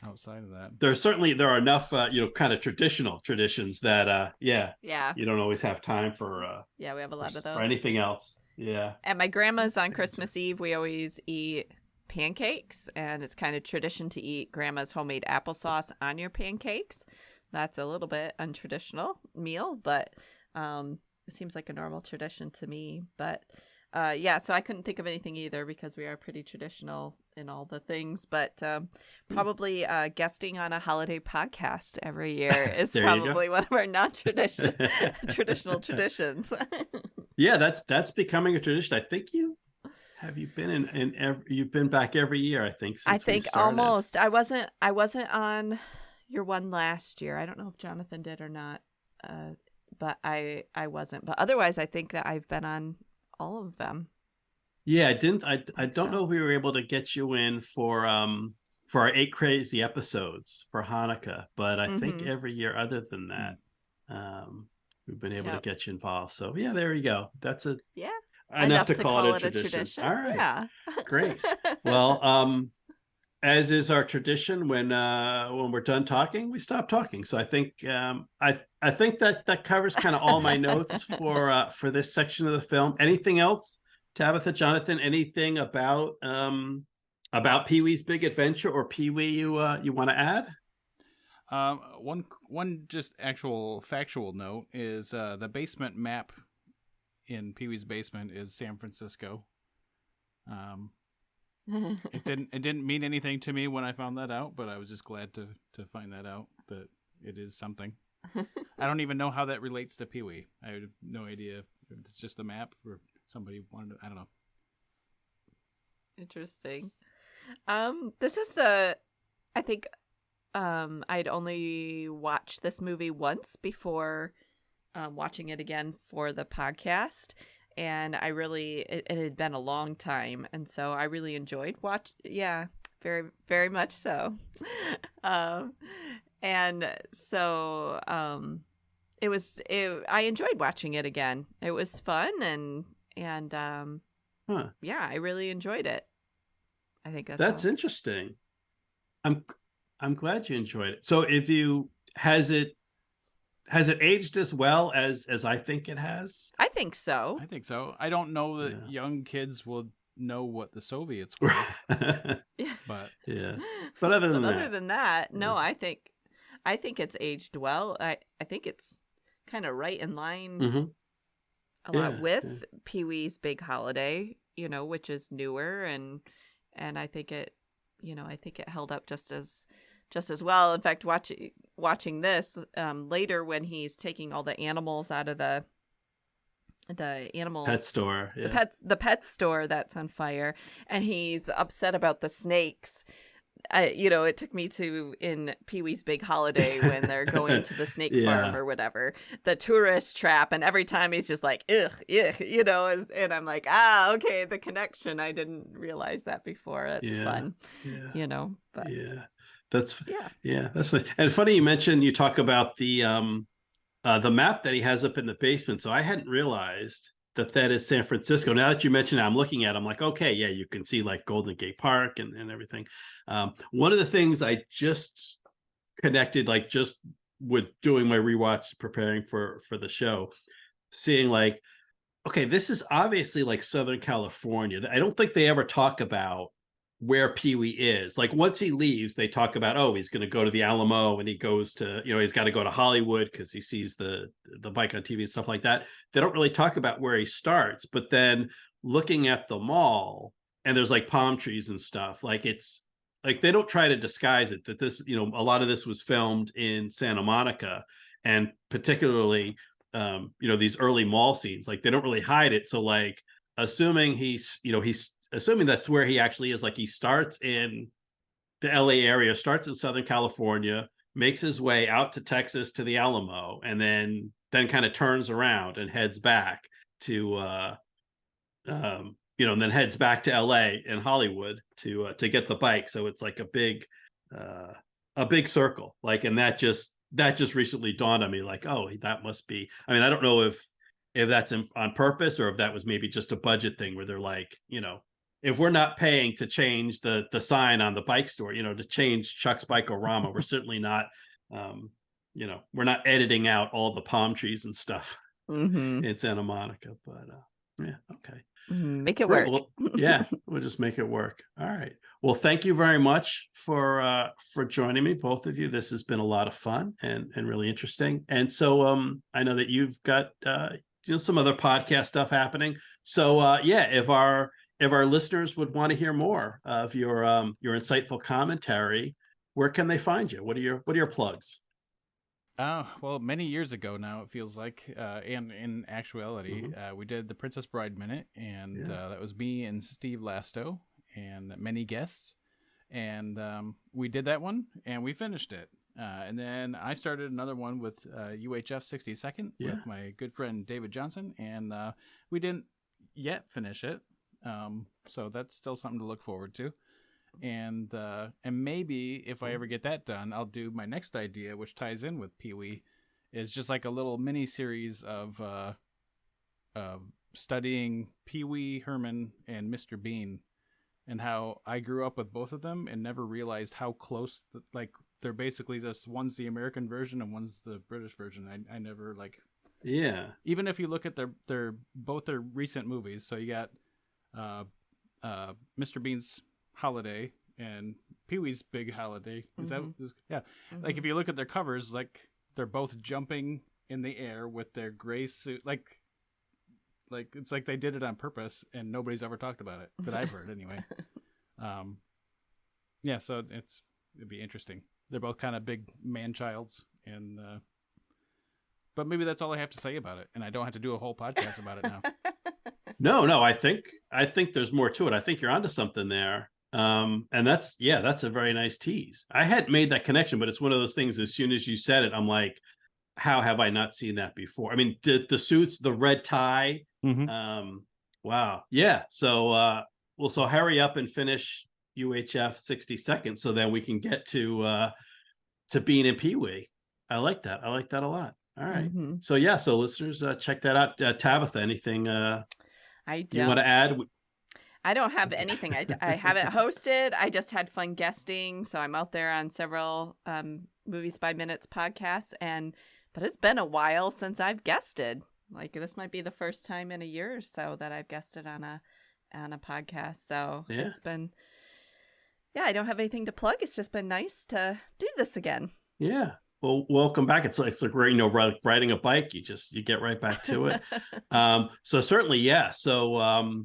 C: Outside of that,
A: there are enough kind of traditional traditions that you don't always have time for
B: we have a lot of those,
A: or anything else.
B: At my grandma's on Christmas Eve, we always eat pancakes, and it's kind of tradition to eat grandma's homemade applesauce on your pancakes. That's a little bit untraditional meal, but it seems like a normal tradition to me. But so I couldn't think of anything either, because we are pretty traditional in all the things. But probably guesting on a holiday podcast every year is probably one of our non-traditional traditional traditions.
A: Yeah, that's becoming a tradition. I think you've been you've been back every year, I think.
B: I think almost. I wasn't on your one last year. I don't know if Jonathan did or not, but I wasn't. But otherwise, I think that I've been on all of them.
A: Yeah, I didn't. I don't know if we were able to get you in for our 8 crazy episodes for Hanukkah, but I think every year other than that, we've been able to get you involved. So yeah, there you go. That's enough to call it a tradition. All right. Yeah. Great. Well, as is our tradition, when we're done talking, we stop talking. So I think I think that covers kind of all my notes for this section of the film. Anything else, Tabitha, Jonathan? Anything about Pee-wee's Big Adventure or Pee-wee you want to add?
C: One just actual factual note is the basement map in Pee-wee's basement is San Francisco. It didn't mean anything to me when I found that out, but I was just glad to find that out, that it is something. I don't even know how that relates to Pee-wee. I have no idea if it's just a map or somebody wanted to, I don't know.
B: Interesting. This is I think I'd only watched this movie once before watching it again for the podcast. And it had been a long time. And so I really enjoyed yeah, very, very much so. And so I enjoyed watching it again. It was fun and yeah, I really enjoyed it. I think
A: that's
B: all.
A: Interesting. I'm glad you enjoyed it. So has it aged as well as I think it has?
B: I think so.
C: I think so. I don't know that young kids will know what the Soviets were. But
A: yeah. But other
B: than that, no, I think it's aged well. I think it's kind of right in line a lot with Pee-wee's Big Holiday, which is newer and I think it held up just as well. In fact, watching this later when he's taking all the animals out of the animal
A: pet store,
B: the pet store that's on fire, and he's upset about the snakes. It took me to in Pee-wee's Big Holiday when they're going to the snake farm or whatever, the tourist trap, and every time he's just like, ugh, and I'm like, okay, the connection. I didn't realize that before. That's fun, but
A: that's nice. And funny you talk about the map that he has up in the basement. So I hadn't realized that is San Francisco. Now that you mentioned it, I'm looking at it, I'm like, okay, yeah, you can see like Golden Gate Park and everything. One of the things I just connected, like just with doing my rewatch, preparing for the show, seeing like, okay, this is obviously like Southern California. I don't think they ever talk about where Pee-wee is. Like once he leaves, they talk about, oh, he's going to go to the Alamo, and he goes to, he's got to go to Hollywood because he sees the bike on TV and stuff like that. They don't really talk about where he starts, but then looking at the mall and there's like palm trees and stuff, like it's like they don't try to disguise it that this, a lot of this was filmed in Santa Monica, and particularly these early mall scenes, like they don't really hide it. So like assuming he's assuming that's where he actually is, like he starts in the LA area, starts in Southern California, makes his way out to Texas to the Alamo, and then kind of turns around and heads back to and then heads back to LA and Hollywood to get the bike. So it's like a big circle, like, and that just recently dawned on me, like, oh, that must be, I mean, I don't know if that's on purpose or if that was maybe just a budget thing where they're like, if we're not paying to change the sign on the bike store, to change Chuck's Bike-O-Rama, we're certainly not, we're not editing out all the palm trees and stuff in Santa Monica. But okay.
B: Make it work.
A: Well, yeah, we'll just make it work. All right. Well, thank you very much for joining me, both of you. This has been a lot of fun and really interesting. And so I know that you've got some other podcast stuff happening. So if our listeners would want to hear more of your insightful commentary, where can they find you? What are your plugs?
C: Well, many years ago now, it feels like, and in actuality, we did the Princess Bride Minute, and that was me and Steve Lasto and many guests, and we did that one, and we finished it. And then I started another one with UHF 62nd with my good friend David Johnson, and we didn't yet finish it. So that's still something to look forward to. And maybe if I ever get that done, I'll do my next idea, which ties in with Pee-wee, is just like a little mini series of studying Pee-wee Herman and Mr. Bean, and how I grew up with both of them and never realized how close, like they're basically just, one's the American version and one's the British version. I never even if you look at their both their recent movies, so you got Mr. Bean's Holiday and Pee-wee's Big Holiday. Like if you look at their covers, like they're both jumping in the air with their gray suit, like it's like they did it on purpose and nobody's ever talked about it that I've heard anyway. So it'd be interesting. They're both kind of big man-childs, and But maybe that's all I have to say about it, and I don't have to do a whole podcast about it now.
A: No, I think there's more to it. I think you're onto something there. And that's a very nice tease. I hadn't made that connection, but it's one of those things. As soon as you said it, I'm like, how have I not seen that before? I mean, the suits, the red tie. Wow. Yeah. So so hurry up and finish UHF 60 seconds so that we can get to Bean and Pee-wee. I like that a lot. All right. So listeners, check that out. Tabitha, anything
B: I don't
A: you want to add?
B: I don't have anything. I haven't hosted. I just had fun guesting. So I'm out there on several Movies by Minutes podcasts, but it's been a while since I've guested. Like, this might be the first time in a year or so that I've guested on a podcast. So it's been, I don't have anything to plug. It's just been nice to do this again.
A: Yeah. Well, welcome back. It's like riding a bike. You get right back to it. So certainly, yeah. So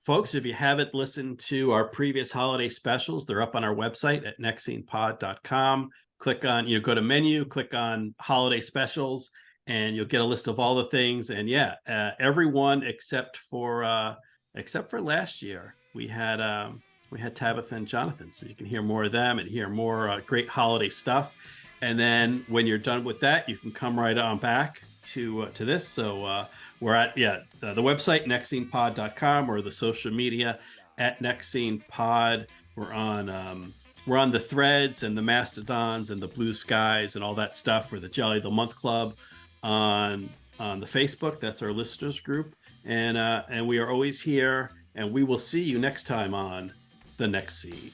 A: folks, if you haven't listened to our previous holiday specials, they're up on our website at nextscenepod.com. Click on, go to menu, click on holiday specials, and you'll get a list of all the things. And everyone except for last year, we had Tabitha and Jonathan, so you can hear more of them and hear more great holiday stuff. And then when you're done with that, you can come right on back to this. So we're at the website nextscenepod.com, or the social media at nextscenepod. We're on the Threads and the Mastodons and the Blue Skies and all that stuff. For the Jelly of the Month Club on the Facebook. That's our listeners group, and we are always here. And we will see you next time on The Next Scene.